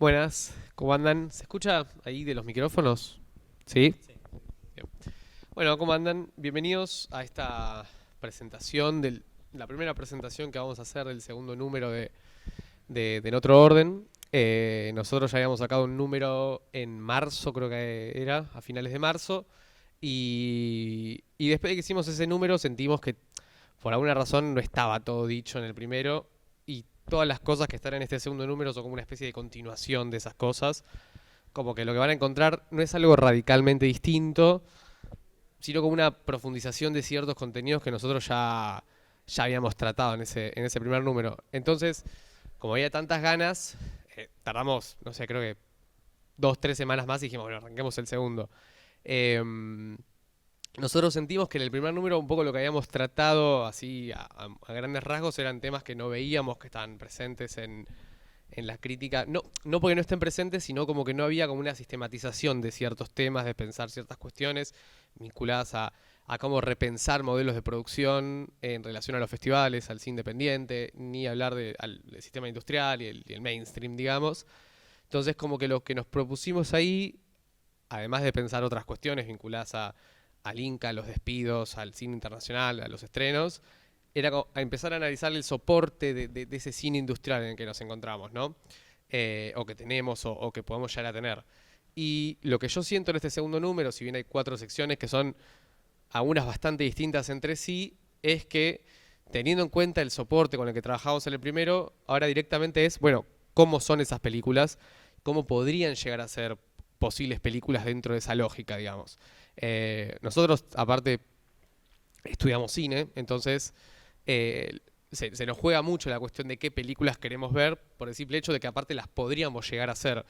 Buenas, ¿cómo andan? ¿Se escucha ahí de los micrófonos? ¿Sí? Bien. Bueno, ¿cómo andan? Bienvenidos a esta presentación, la primera presentación que vamos a hacer del segundo número de En Otro Orden. Nosotros ya habíamos sacado un número en marzo, creo que era, a finales de marzo, y después de que hicimos ese número sentimos que por alguna razón no estaba todo dicho en el primero, y todas las cosas que están en este segundo número son como una especie de continuación de esas cosas. Como que lo que van a encontrar no es algo radicalmente distinto, sino como una profundización de ciertos contenidos que nosotros ya habíamos tratado en ese primer número. Entonces, como había tantas ganas, tardamos, no sé, creo que 2, 3 semanas más y dijimos, bueno, arranquemos el segundo. Em, Nosotros sentimos que en el primer número un poco lo que habíamos tratado así a grandes rasgos eran temas que no veíamos que estaban presentes en la crítica, no porque no estén presentes, sino como que no había como una sistematización de ciertos temas, de pensar ciertas cuestiones vinculadas a cómo repensar modelos de producción en relación a los festivales, al cine independiente, ni hablar del sistema industrial y el mainstream, digamos. Entonces como que lo que nos propusimos ahí, además de pensar otras cuestiones vinculadas al Inca, a los despidos, al cine internacional, a los estrenos, era a empezar a analizar el soporte de ese cine industrial en el que nos encontramos, ¿no? O que tenemos o que podemos llegar a tener. Y lo que yo siento en este segundo número, si bien hay 4 secciones que son algunas bastante distintas entre sí, es que teniendo en cuenta el soporte con el que trabajamos en el primero, ahora directamente es, bueno, cómo son esas películas, cómo podrían llegar a ser posibles películas dentro de esa lógica, digamos. Nosotros, aparte, estudiamos cine, entonces se nos juega mucho la cuestión de qué películas queremos ver por el simple hecho de que aparte las podríamos llegar a hacer.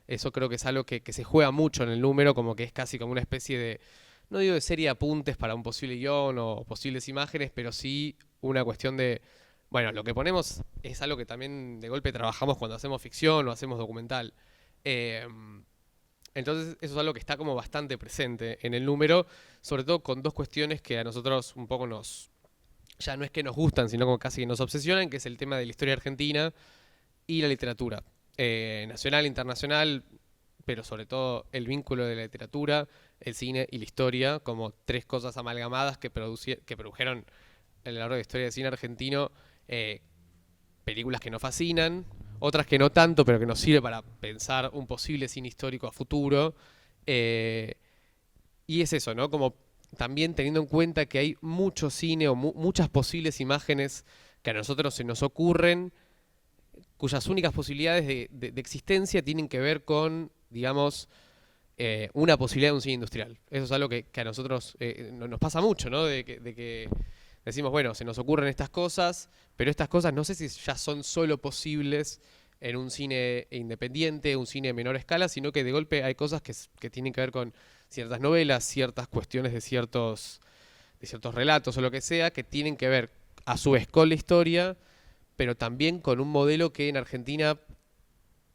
Eso creo que es algo que se juega mucho en el número, como que es casi como una especie de, no digo de serie de apuntes para un posible guión o posibles imágenes, pero sí una cuestión de, bueno, lo que ponemos es algo que también de golpe trabajamos cuando hacemos ficción o hacemos documental. Eh, entonces eso es algo que está como bastante presente en el número, sobre todo con dos cuestiones que a nosotros un poco ya no es que nos gustan, sino como casi que nos obsesionan, que es el tema de la historia argentina y la literatura. Nacional, internacional, pero sobre todo el vínculo de la literatura, el cine y la historia, como tres cosas amalgamadas que produjeron a lo largo de la historia del cine argentino eh, películas que nos fascinan, otras que no tanto, pero que nos sirve para pensar un posible cine histórico a futuro. Eh, y es eso, ¿no? Como también teniendo en cuenta que hay mucho cine o muchas posibles imágenes que a nosotros se nos ocurren, cuyas únicas posibilidades de existencia tienen que ver con, digamos, una posibilidad de un cine industrial. Eso es algo que a nosotros nos pasa mucho, ¿no? De que decimos, bueno, se nos ocurren estas cosas, pero estas cosas no sé si ya son solo posibles en un cine independiente, un cine de menor escala, sino que de golpe hay cosas que tienen que ver con ciertas novelas, ciertas cuestiones de ciertos relatos o lo que sea, que tienen que ver a su vez con la historia, pero también con un modelo que en Argentina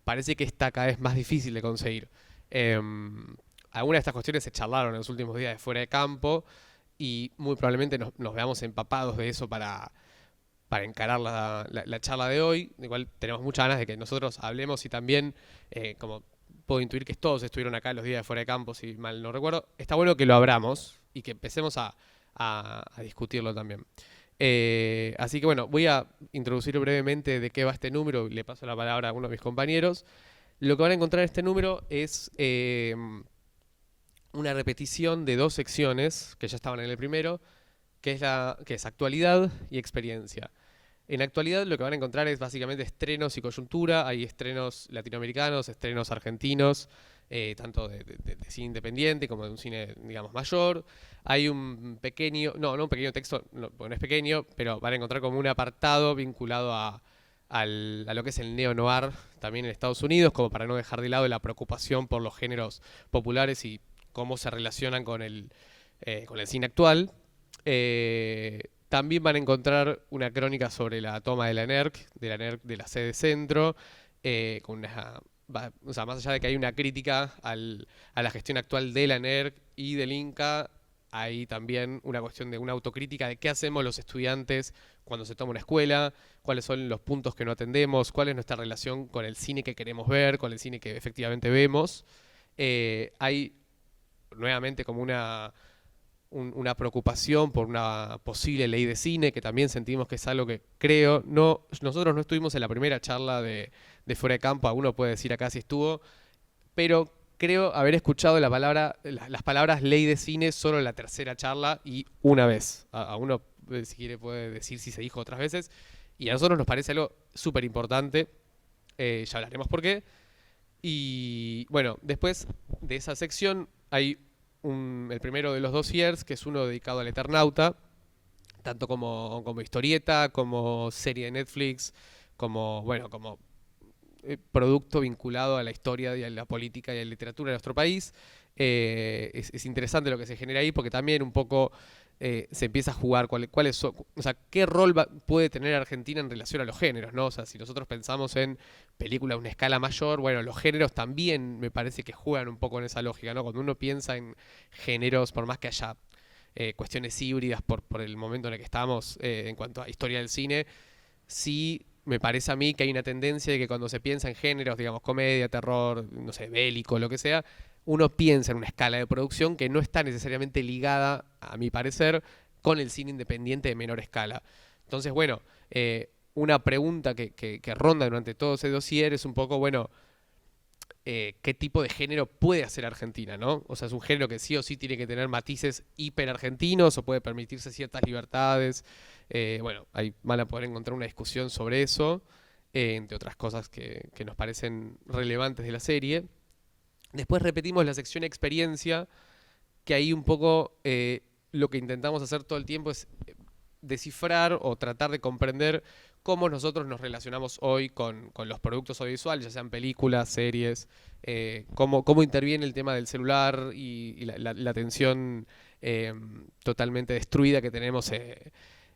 parece que está cada vez más difícil de conseguir. Eh, Algunas de estas cuestiones se charlaron en los últimos días de fuera de campo y muy probablemente nos veamos empapados de eso para encarar la charla de hoy. Igual tenemos muchas ganas de que nosotros hablemos y también, como puedo intuir que todos estuvieron acá los días de fuera de campo, si mal no recuerdo, está bueno que lo abramos y que empecemos a discutirlo también. Así que bueno, voy a introducir brevemente de qué va este número y le paso la palabra a uno de mis compañeros. Lo que van a encontrar en este número es una repetición de 2 secciones que ya estaban en el primero, que es actualidad y experiencia. En actualidad lo que van a encontrar es básicamente estrenos y coyuntura. Hay estrenos latinoamericanos, estrenos argentinos, tanto de cine independiente como de un cine, digamos, mayor. Hay un pequeño, no un pequeño texto, no, porque no es pequeño, pero van a encontrar como un apartado vinculado a lo que es el neo-noir también en Estados Unidos, como para no dejar de lado la preocupación por los géneros populares y cómo se relacionan con el cine actual. También van a encontrar una crónica sobre la toma de la NERC, de la sede centro, con o sea, más allá de que hay una crítica a la gestión actual de la NERC y del Inca, hay también una cuestión de una autocrítica de qué hacemos los estudiantes cuando se toma una escuela, cuáles son los puntos que no atendemos, cuál es nuestra relación con el cine que queremos ver, con el cine que efectivamente vemos. Hay nuevamente como una preocupación por una posible ley de cine, que también sentimos que es algo que creo, nosotros no estuvimos en la primera charla de Fuera de Campo, alguno puede decir acá si estuvo, pero creo haber escuchado las palabras ley de cine solo en la tercera charla y una vez. A uno, si quiere, puede decir si se dijo otras veces. Y a nosotros nos parece algo súper importante. Ya hablaremos por qué. Y bueno, después de esa sección hay el primero de los dossiers, que es uno dedicado al Eternauta, tanto como historieta, como serie de Netflix, como producto vinculado a la historia y a la política y a la literatura de nuestro país. Es interesante lo que se genera ahí porque también un poco se empieza a jugar cuáles son, o sea, qué rol puede tener Argentina en relación a los géneros, ¿no? O sea, si nosotros pensamos en películas a una escala mayor, bueno, los géneros también me parece que juegan un poco en esa lógica, ¿no? Cuando uno piensa en géneros, por más que haya cuestiones híbridas por el momento en el que estamos en cuanto a historia del cine, sí me parece a mí que hay una tendencia de que cuando se piensa en géneros, digamos, comedia, terror, no sé, bélico, lo que sea, uno piensa en una escala de producción que no está necesariamente ligada, a mi parecer, con el cine independiente de menor escala. Entonces, bueno, una pregunta que ronda durante todo ese dossier es un poco, bueno, qué tipo de género puede hacer Argentina, ¿no? O sea, es un género que sí o sí tiene que tener matices hiper argentinos o puede permitirse ciertas libertades. Bueno, ahí van a poder encontrar una discusión sobre eso, entre otras cosas que nos parecen relevantes de la serie. Después repetimos la sección experiencia, que ahí un poco lo que intentamos hacer todo el tiempo es descifrar o tratar de comprender cómo nosotros nos relacionamos hoy con los productos audiovisuales, ya sean películas, series, cómo interviene el tema del celular y la atención totalmente destruida que tenemos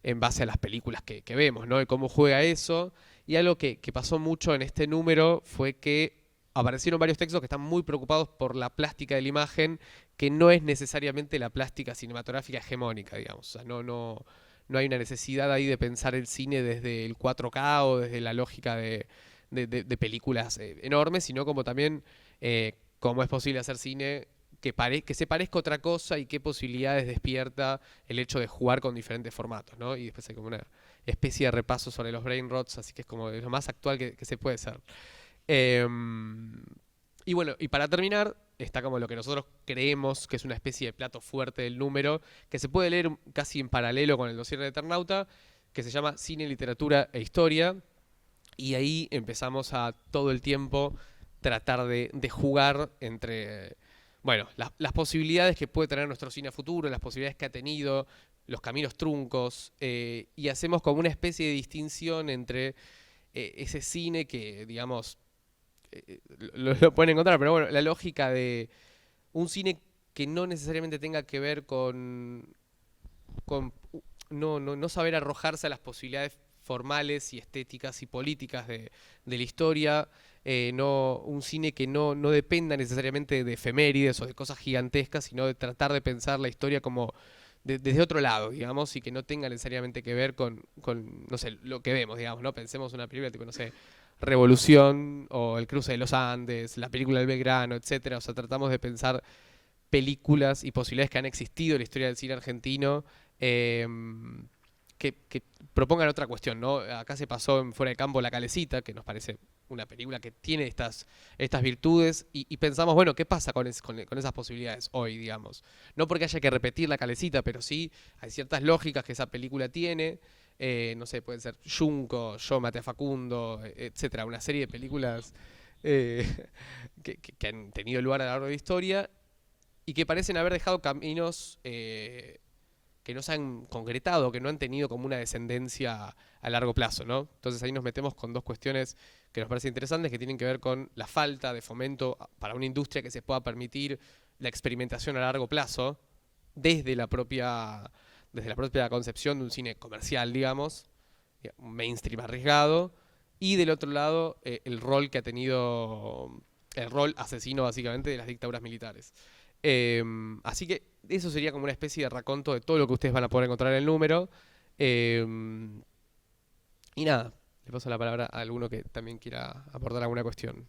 en base a las películas que vemos, ¿no? Y cómo juega eso. Y algo que pasó mucho en este número fue que aparecieron varios textos que están muy preocupados por la plástica de la imagen, que no es necesariamente la plástica cinematográfica hegemónica, digamos. O sea, no hay una necesidad ahí de pensar el cine desde el 4K o desde la lógica de películas enormes, sino como también cómo es posible hacer cine que se parezca a otra cosa y qué posibilidades despierta el hecho de jugar con diferentes formatos, ¿no? Y después hay como una especie de repaso sobre los brain rots, así que es como lo más actual que se puede ser. Y bueno, y para terminar, está como lo que nosotros creemos que es una especie de plato fuerte del número, que se puede leer casi en paralelo con el dossier de Eternauta, que se llama Cine, Literatura e Historia. Y ahí empezamos a todo el tiempo tratar de jugar entre, bueno, las posibilidades que puede tener nuestro cine a futuro, las posibilidades que ha tenido, los caminos truncos, y hacemos como una especie de distinción entre ese cine que, digamos, lo pueden encontrar, pero bueno, la lógica de un cine que no necesariamente tenga que ver con no saber arrojarse a las posibilidades formales y estéticas y políticas de la historia, un cine que no dependa necesariamente de efemérides o de cosas gigantescas, sino de tratar de pensar la historia como desde otro lado, digamos, y que no tenga necesariamente que ver con, no sé, lo que vemos, digamos, ¿no? Pensemos una película tipo, no sé, Revolución o El cruce de los Andes, la película del Belgrano, etcétera. O sea, tratamos de pensar películas y posibilidades que han existido en la historia del cine argentino eh, que propongan otra cuestión, ¿no? Acá se pasó en Fuera de Campo La Calecita, que nos parece una película que tiene estas virtudes y pensamos, bueno, ¿qué pasa con esas posibilidades hoy, digamos? No porque haya que repetir La Calecita, pero sí hay ciertas lógicas que esa película tiene. No sé, pueden ser Junco, Yo maté a Facundo, etcétera, una serie de películas eh, que han tenido lugar a lo largo de la historia y que parecen haber dejado caminos que no se han concretado, que no han tenido como una descendencia a largo plazo, ¿no? Entonces ahí nos metemos con dos cuestiones que nos parecen interesantes, que tienen que ver con la falta de fomento para una industria que se pueda permitir la experimentación a largo plazo desde la propia concepción de un cine comercial, digamos, un mainstream arriesgado, y del otro lado el rol que ha tenido, el rol asesino básicamente de las dictaduras militares. Así que eso sería como una especie de raconto de todo lo que ustedes van a poder encontrar en el número. Eh, y nada, le paso la palabra a alguno que también quiera aportar alguna cuestión.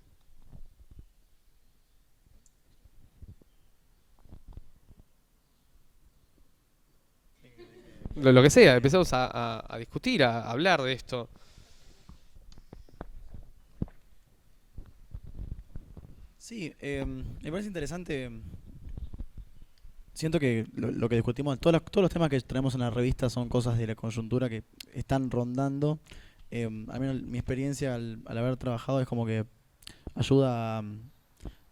Lo que sea, empezamos a discutir, a hablar de esto. Sí, me parece interesante. Siento que lo que discutimos, todos los temas que traemos en la revista son cosas de la coyuntura que están rondando. Al menos mi experiencia al haber trabajado es como que ayuda a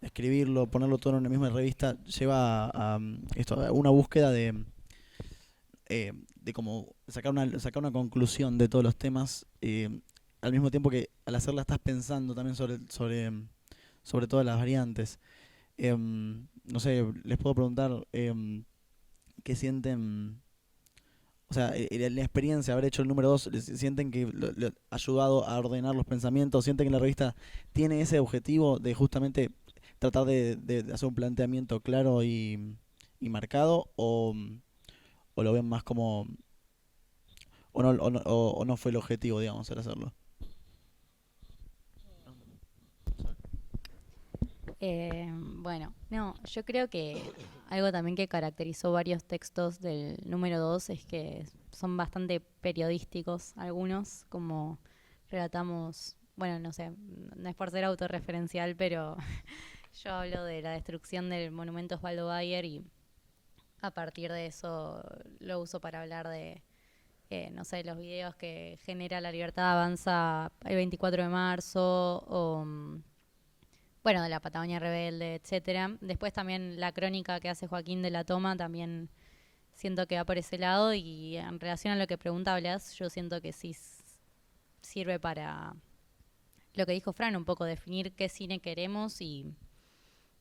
escribirlo, ponerlo todo en una misma revista, lleva a una búsqueda de como sacar una conclusión de todos los temas, al mismo tiempo que al hacerla estás pensando también sobre todas las variantes. No sé, les puedo preguntar qué sienten, o sea, la experiencia de haber hecho el número 2, sienten que le ha ayudado a ordenar los pensamientos, sienten que la revista tiene ese objetivo de justamente tratar de hacer un planteamiento claro y marcado, o lo ven más como, o no fue el objetivo, digamos, al hacerlo. Bueno, no, yo creo que algo también que caracterizó varios textos del número 2 es que son bastante periodísticos algunos, como relatamos, bueno, no sé, no es por ser autorreferencial, pero yo hablo de la destrucción del monumento Osvaldo Bayer y a partir de eso lo uso para hablar de, no sé, los videos que genera La Libertad Avanza el 24 de marzo o bueno, de la Patagonia Rebelde, etcétera. Después también la crónica que hace Joaquín de la Toma también siento que va por ese lado y en relación a lo que pregunta Blas, yo siento que sí sirve para lo que dijo Fran, un poco definir qué cine queremos y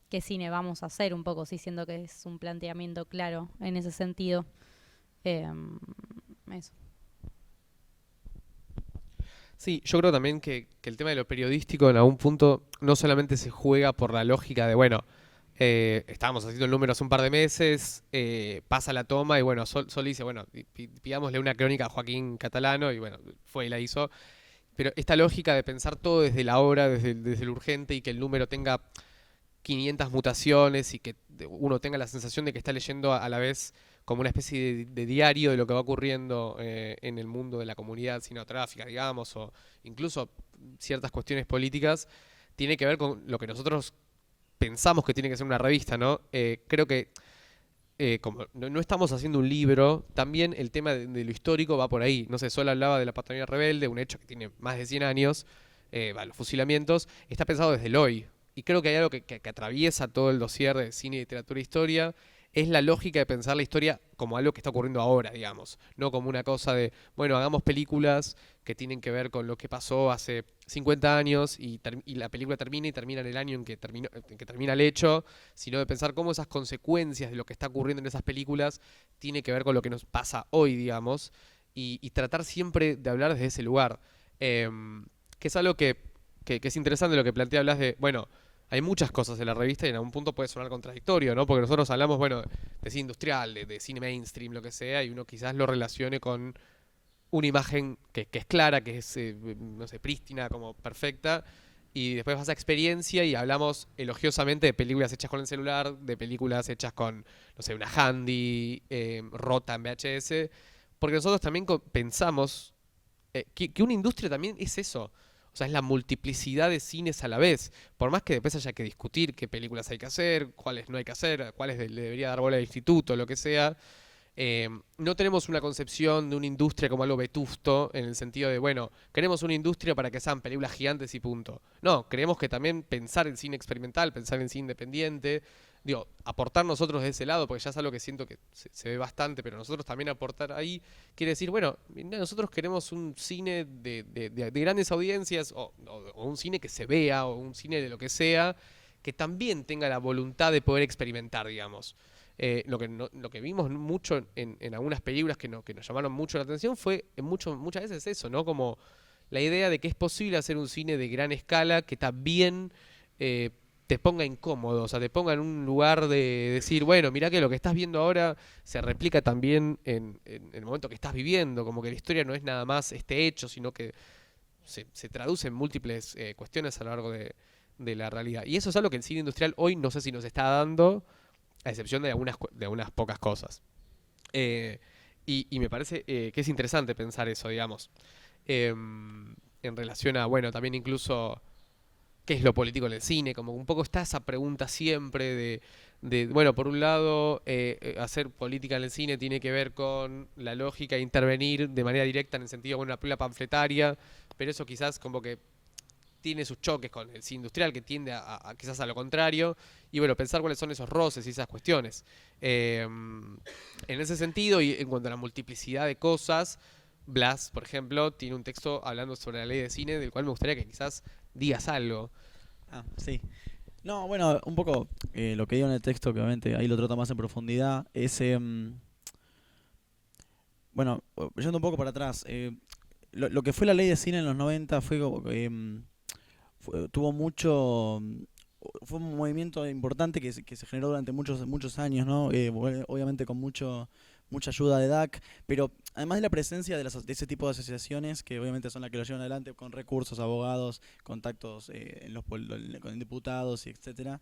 qué cine vamos a hacer un poco, sí siento que es un planteamiento claro en ese sentido. Eh, Eso. Sí, yo creo también que el tema de lo periodístico en algún punto no solamente se juega por la lógica de, bueno, estábamos haciendo el número hace un par de meses, pasa la toma y bueno, Sol dice, bueno, pidámosle una crónica a Joaquín Catalano y bueno, fue y la hizo. Pero esta lógica de pensar todo desde la hora, desde lo urgente y que el número tenga 500 mutaciones y que uno tenga la sensación de que está leyendo a la vez como una especie de diario de lo que va ocurriendo en el mundo de la comunidad cinematográfica, digamos, o incluso ciertas cuestiones políticas, tiene que ver con lo que nosotros pensamos que tiene que ser una revista, ¿no? Creo que como no estamos haciendo un libro, también el tema de lo histórico va por ahí. No sé, Sol hablaba de la Patagonia Rebelde, un hecho que tiene más de 100 años, los fusilamientos, está pensado desde el hoy. Y creo que hay algo que atraviesa todo el dossier de cine, literatura e historia, es la lógica de pensar la historia como algo que está ocurriendo ahora, digamos. No como una cosa de, bueno, hagamos películas que tienen que ver con lo que pasó hace 50 años y la película termina y termina en el año en que termina el hecho, sino de pensar cómo esas consecuencias de lo que está ocurriendo en esas películas tiene que ver con lo que nos pasa hoy, digamos, y tratar siempre de hablar desde ese lugar. Que es algo que es interesante lo que plantea, hablas de, bueno, hay muchas cosas en la revista y en algún punto puede sonar contradictorio, ¿no? Porque nosotros hablamos, bueno, de cine industrial, de cine mainstream, lo que sea, y uno quizás lo relacione con una imagen que es clara, que es, no sé, prístina, como perfecta, y después vas a experiencia y hablamos elogiosamente de películas hechas con el celular, de películas hechas con, no sé, una handy, rota en VHS, porque nosotros también pensamos que una industria también es eso. O sea, es la multiplicidad de cines a la vez. Por más que después haya que discutir qué películas hay que hacer, cuáles no hay que hacer, cuáles le debería dar bola al instituto, lo que sea, no tenemos una concepción de una industria como algo vetusto, en el sentido de, bueno, queremos una industria para que sean películas gigantes y punto. No, creemos que también pensar en cine experimental, pensar en cine independiente, digo, aportar nosotros de ese lado, porque ya es algo que siento que se ve bastante, pero nosotros también aportar ahí, quiere decir, bueno, nosotros queremos un cine de grandes audiencias, o un cine que se vea, o un cine de lo que sea, que también tenga la voluntad de poder experimentar, digamos. Lo que vimos mucho en algunas películas que nos llamaron mucho la atención fue muchas veces eso, ¿no? Como la idea de que es posible hacer un cine de gran escala que también te ponga incómodo, o sea, te ponga en un lugar de decir, bueno, mirá que lo que estás viendo ahora se replica también en el momento que estás viviendo, como que la historia no es nada más este hecho, sino que se traduce en múltiples cuestiones a lo largo de la realidad. Y eso es algo que el cine industrial hoy no sé si nos está dando, a excepción de algunas pocas cosas. Y me parece que es interesante pensar eso, digamos, en relación a, bueno, también incluso qué es lo político en el cine, como un poco está esa pregunta siempre bueno, por un lado, hacer política en el cine tiene que ver con la lógica de intervenir de manera directa en el sentido, bueno, una película panfletaria, pero eso quizás como que tiene sus choques con el cine industrial que tiende a quizás a lo contrario, y bueno, pensar cuáles son esos roces y esas cuestiones. En ese sentido, y en cuanto a la multiplicidad de cosas, Blas, por ejemplo, tiene un texto hablando sobre la ley de cine, del cual me gustaría que quizás digas algo. Ah, sí. No, bueno, un poco lo que digo en el texto, que obviamente ahí lo trato más en profundidad, es, bueno, yendo un poco para atrás, lo que fue la ley de cine en los 90 fue, tuvo mucho, fue un movimiento importante que se generó durante muchos años, ¿no? Obviamente con mucha ayuda de DAC, pero además de la presencia de ese tipo de asociaciones, que obviamente son las que lo llevan adelante con recursos, abogados, contactos con diputados y etcétera,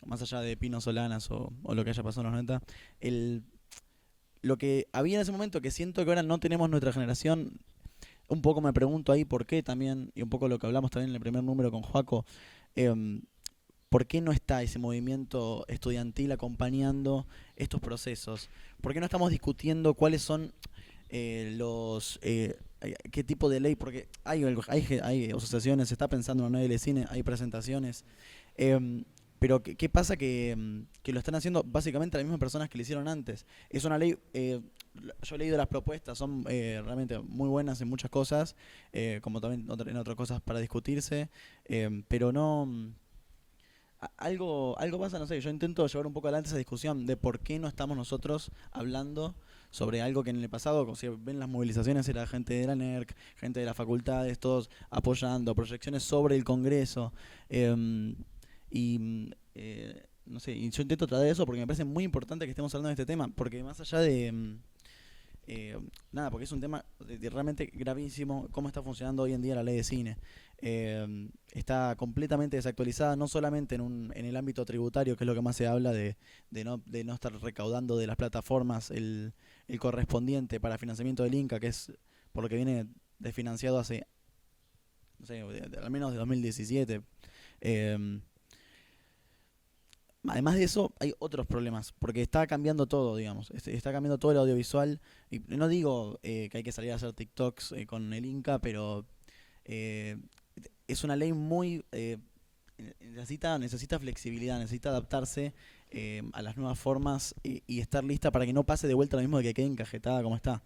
más allá de Pino Solanas o lo que haya pasado en los 90, lo que había en ese momento, que siento que ahora no tenemos nuestra generación, un poco me pregunto ahí por qué también, y un poco lo que hablamos también en el primer número con Joaco, ¿por qué no está ese movimiento estudiantil acompañando estos procesos? ¿Por qué no estamos discutiendo cuáles son qué tipo de ley? Porque hay asociaciones, se está pensando en una ley de cine, hay presentaciones, pero ¿qué pasa que lo están haciendo básicamente las mismas personas que lo hicieron antes? Es una ley, yo he leído las propuestas, son realmente muy buenas en muchas cosas, como también en otras cosas para discutirse, pero no... Algo pasa, no sé, yo intento llevar un poco adelante esa discusión de por qué no estamos nosotros hablando sobre algo que en el pasado, como si ven las movilizaciones, era gente de la NERC, gente de las facultades, todos apoyando, proyecciones sobre el Congreso. No sé, y yo intento traer eso porque me parece muy importante que estemos hablando de este tema, porque más allá de... nada, porque es un tema realmente gravísimo cómo está funcionando hoy en día la ley de cine. Está completamente desactualizada, no solamente en el ámbito tributario, que es lo que más se habla de no estar recaudando de las plataformas el correspondiente para financiamiento del Inca, que es por lo que viene desfinanciado hace, no sé, al menos de 2017. Además de eso, hay otros problemas, porque está cambiando todo, digamos. Está cambiando todo el audiovisual. Y no digo que hay que salir a hacer TikToks con el Inca, pero eh, es una ley muy... necesita flexibilidad, necesita adaptarse a las nuevas formas y estar lista para que no pase de vuelta lo mismo de que quede encajetada como está.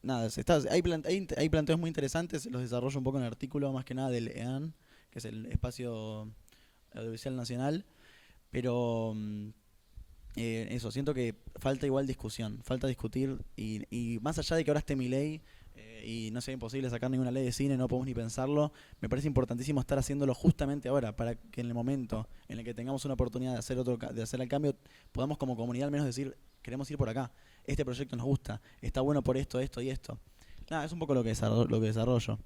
Nada, hay planteos muy interesantes, los desarrollo un poco en el artículo, más que nada del EAN, que es el Espacio Audiovisual Nacional. Pero eso, siento que falta igual discusión, falta discutir y más allá de que ahora esté mi ley y no sea imposible sacar ninguna ley de cine, no podemos ni pensarlo, me parece importantísimo estar haciéndolo justamente ahora, para que en el momento en el que tengamos una oportunidad de hacer el cambio, podamos como comunidad al menos decir, queremos ir por acá, este proyecto nos gusta, está bueno por esto, esto y esto. Nada, es un poco lo que desarrollo.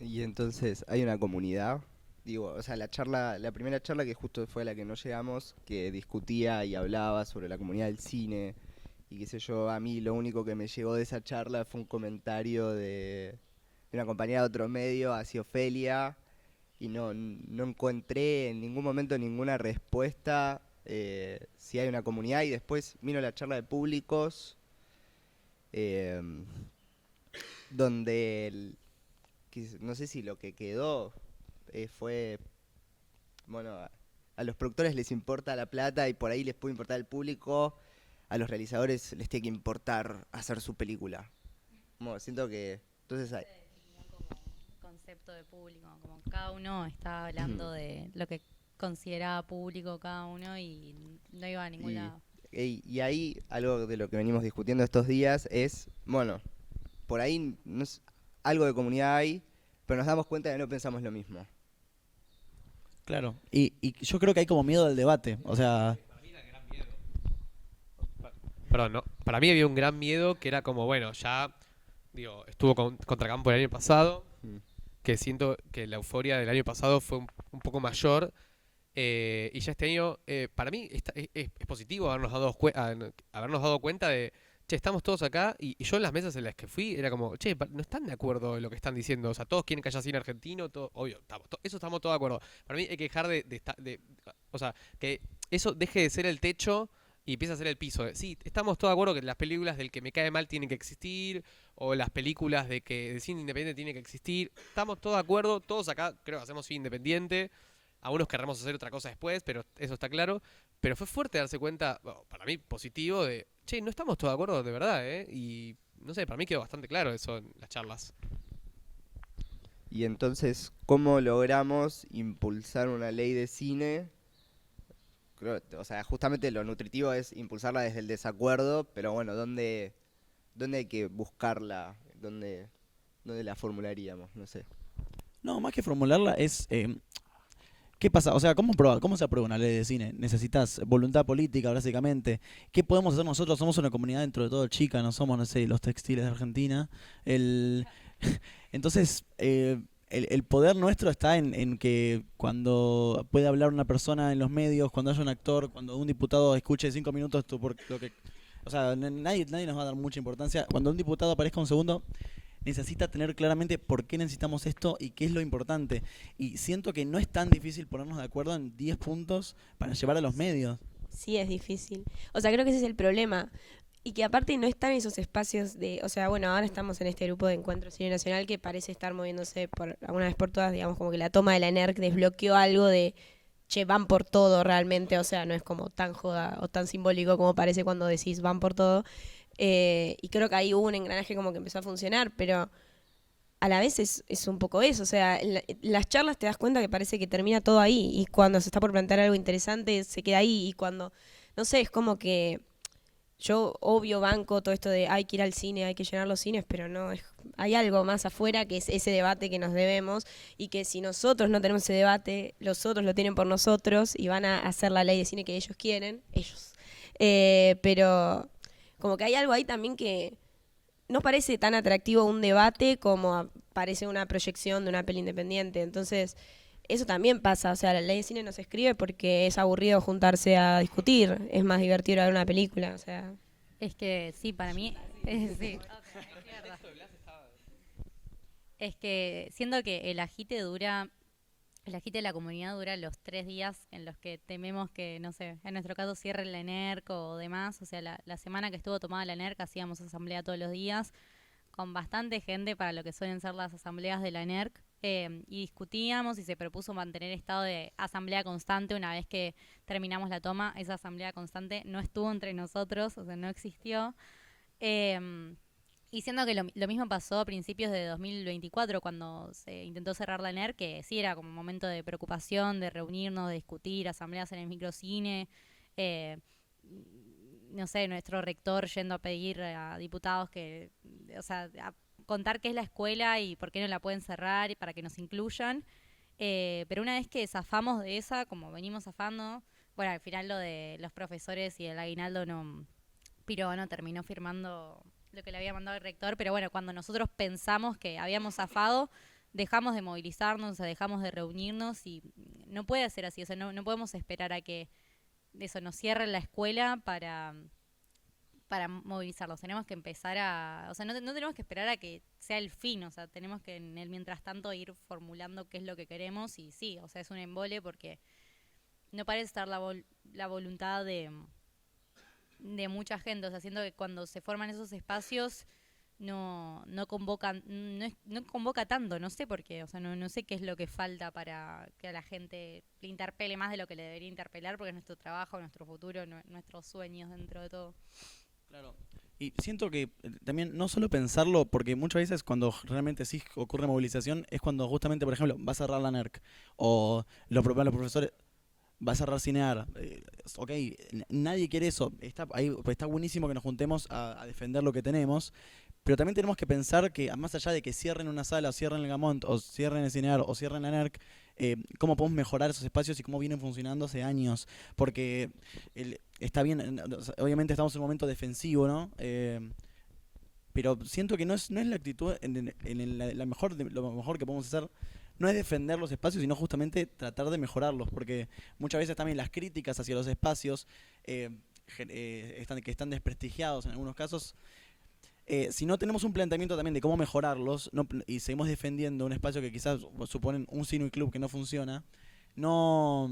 Y entonces hay una comunidad, digo, o sea, la primera charla que justo fue a la que no llegamos, que discutía y hablaba sobre la comunidad del cine, y qué sé yo, a mí lo único que me llegó de esa charla fue un comentario de una compañera de otro medio hacia Ofelia, y no encontré en ningún momento ninguna respuesta si hay una comunidad, y después vino la charla de públicos, eh, donde no sé si lo que quedó fue, bueno, a los productores les importa la plata y por ahí les puede importar el público, a los realizadores les tiene que importar hacer su película. Bueno, siento que entonces hay... Como concepto de público, como cada uno está hablando de lo que consideraba público cada uno y no iba a ningún lado. Y ahí algo de lo que venimos discutiendo estos días es, bueno, por ahí algo de comunidad hay, pero nos damos cuenta de que no pensamos lo mismo. Claro, y yo creo que hay como miedo del debate, o sea, Perdón, ¿no? Para mí había un gran miedo que era como, bueno, ya, digo, estuvo contra Campo el año pasado, Mm. que siento que la euforia del año pasado fue un poco mayor. Y ya este año, para mí es positivo habernos dado cuenta de, che, estamos todos acá. Y yo en las mesas en las que fui era como, che, no están de acuerdo en lo que están diciendo. O sea, todos quieren que haya cine argentino, todo, obvio, eso estamos todos de acuerdo. Para mí hay que dejar o sea, que eso deje de ser el techo y empieza a ser el piso. Sí, estamos todos de acuerdo que las películas del que me cae mal tienen que existir, o las películas de que de cine independiente tiene que existir. Estamos todos de acuerdo, todos acá creo que hacemos cine independiente. Algunos querramos hacer otra cosa después, pero eso está claro. Pero fue fuerte darse cuenta, bueno, para mí positivo, de, che, no estamos todos de acuerdo de verdad, ¿eh? Y no sé, para mí quedó bastante claro eso en las charlas. Y entonces, ¿cómo logramos impulsar una ley de cine? O sea, justamente lo nutritivo es impulsarla desde el desacuerdo, pero bueno, ¿dónde hay que buscarla? ¿Dónde la formularíamos? No sé. no, más que formularla es, ¿qué pasa? O sea, ¿cómo se aprueba una ley de cine? Necesitas voluntad política, básicamente. ¿Qué podemos hacer nosotros? Somos una comunidad dentro de todo chica, no somos, no sé, los textiles de Argentina. El, entonces, el poder nuestro está en que cuando puede hablar una persona en los medios, cuando haya un actor, cuando un diputado escuche 5 minutos por lo que... O sea, nadie nos va a dar mucha importancia. Cuando un diputado aparezca un segundo, necesita tener claramente por qué necesitamos esto y qué es lo importante. Y siento que no es tan difícil ponernos de acuerdo en 10 puntos para llevar a los medios. Sí, es difícil. O sea, creo que ese es el problema. Y que aparte no están esos espacios de... O sea, bueno, ahora estamos en este grupo de Encuentro Cine Nacional que parece estar moviéndose por alguna vez por todas, digamos, como que la toma de la ENERC desbloqueó algo de, che, van por todo realmente. O sea, no es como tan joda o tan simbólico como parece cuando decís van por todo. Y creo que ahí hubo un engranaje como que empezó a funcionar, pero a la vez es un poco eso. O sea, en las charlas te das cuenta que parece que termina todo ahí y cuando se está por plantear algo interesante se queda ahí y cuando, no sé, es como que yo obvio banco todo esto de hay que ir al cine, hay que llenar los cines, pero no, hay algo más afuera que es ese debate que nos debemos y que si nosotros no tenemos ese debate, los otros lo tienen por nosotros y van a hacer la ley de cine que ellos quieren, ellos. Pero como que hay algo ahí también que no parece tan atractivo un debate como parece una proyección de una peli independiente. Entonces, eso también pasa. O sea, la ley de cine no se escribe porque es aburrido juntarse a discutir. Es más divertido ver una película. O sea, Es que sí, para mí, sí. Es que siento que el agite de la comunidad dura los 3 días en los que tememos que, no sé, en nuestro caso cierre la ENERC o demás. O sea, la semana que estuvo tomada la ENERC hacíamos asamblea todos los días con bastante gente para lo que suelen ser las asambleas de la ENERC. Y discutíamos y se propuso mantener estado de asamblea constante una vez que terminamos la toma. Esa asamblea constante no estuvo entre nosotros, o sea, no existió. Eh, y siendo que lo mismo pasó a principios de 2024, cuando se intentó cerrar la ENER, que sí era como un momento de preocupación, de reunirnos, de discutir, asambleas en el microcine, eh, no sé, nuestro rector yendo a pedir a diputados que, o sea, a contar qué es la escuela y por qué no la pueden cerrar y para que nos incluyan. Pero una vez que zafamos de esa, como venimos zafando, bueno, al final lo de los profesores y el aguinaldo no, Piro no terminó firmando lo que le había mandado el rector, pero bueno, cuando nosotros pensamos que habíamos zafado, dejamos de movilizarnos, o sea, dejamos de reunirnos y no puede ser así, o sea, no podemos esperar a que eso nos cierre la escuela para movilizarlos. Tenemos que empezar o sea, no tenemos que esperar a que sea el fin, o sea, tenemos que en el mientras tanto ir formulando qué es lo que queremos y sí, o sea, es un embole porque no parece estar la voluntad de mucha gente, o sea, siento que cuando se forman esos espacios no convocan, no convoca tanto, no sé por qué, o sea, no sé qué es lo que falta para que a la gente le interpele más de lo que le debería interpelar, porque es nuestro trabajo, nuestro futuro, nuestros sueños dentro de todo. Claro. Y siento que también no solo pensarlo, porque muchas veces cuando realmente sí ocurre movilización es cuando justamente, por ejemplo, va a cerrar la NERC o los profesores, va a cerrar Cinear. Ok, nadie quiere eso. Está buenísimo que nos juntemos a defender lo que tenemos, pero también tenemos que pensar que más allá de que cierren una sala, o cierren el Gamont, o cierren el Cinear, o cierren la NERC, cómo podemos mejorar esos espacios y cómo vienen funcionando hace años. Porque está bien, o sea, obviamente estamos en un momento defensivo, ¿no? Pero siento que no es la actitud, lo mejor que podemos hacer no es defender los espacios, sino justamente tratar de mejorarlos, porque muchas veces también las críticas hacia los espacios que están desprestigiados en algunos casos, si no tenemos un planteamiento también de cómo mejorarlos y seguimos defendiendo un espacio que quizás suponen un cine y club que no funciona, no...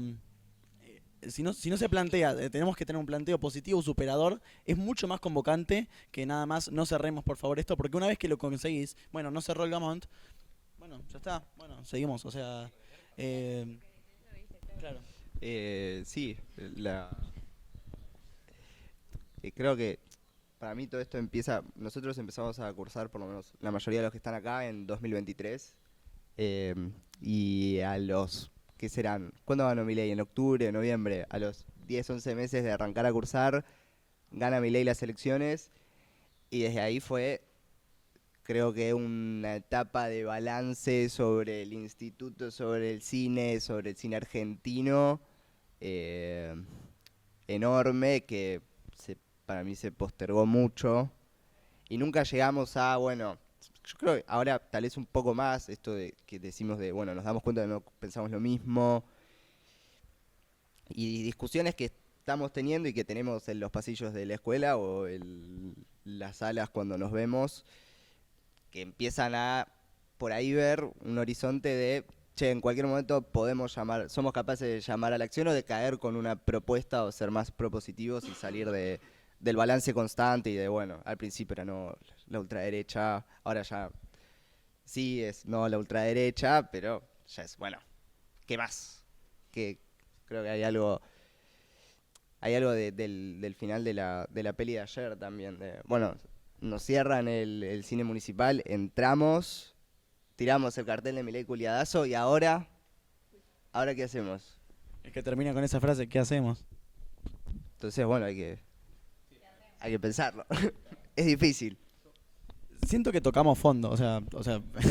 si no se plantea, tenemos que tener un planteo positivo, superador, es mucho más convocante que nada más no cerremos por favor esto, porque una vez que lo conseguís, bueno, no cerró el Gamont, bueno, ya está, bueno, seguimos, o sea, claro. Sí, creo que para mí todo esto nosotros empezamos a cursar, por lo menos la mayoría de los que están acá, en 2023, y a los, ¿qué serán? ¿Cuándo ganó Milei? ¿En octubre, noviembre? A los 10, 11 meses de arrancar a cursar, gana Milei las elecciones, y desde ahí fue, creo que una etapa de balance sobre el instituto, sobre el cine argentino, enorme, que para mí se postergó mucho y nunca llegamos a, bueno, yo creo que ahora tal vez un poco más, esto de que decimos de, bueno, nos damos cuenta de que no pensamos lo mismo, y discusiones que estamos teniendo y que tenemos en los pasillos de la escuela o en las salas cuando nos vemos, que empiezan a por ahí ver un horizonte de, che, en cualquier momento somos capaces de llamar a la acción o de caer con una propuesta o ser más propositivos y salir del balance constante y de, bueno, al principio era no la ultraderecha, ahora ya sí es no la ultraderecha, pero ya es, bueno, ¿qué más? Que creo que hay algo del final de la peli de ayer también, bueno, nos cierran el cine municipal, entramos, tiramos el cartel de Milei Culiadazo y ahora ¿qué hacemos? Es que termina con esa frase, ¿qué hacemos? Entonces, bueno, hay que pensarlo. Es difícil. Siento que tocamos fondo, o sea,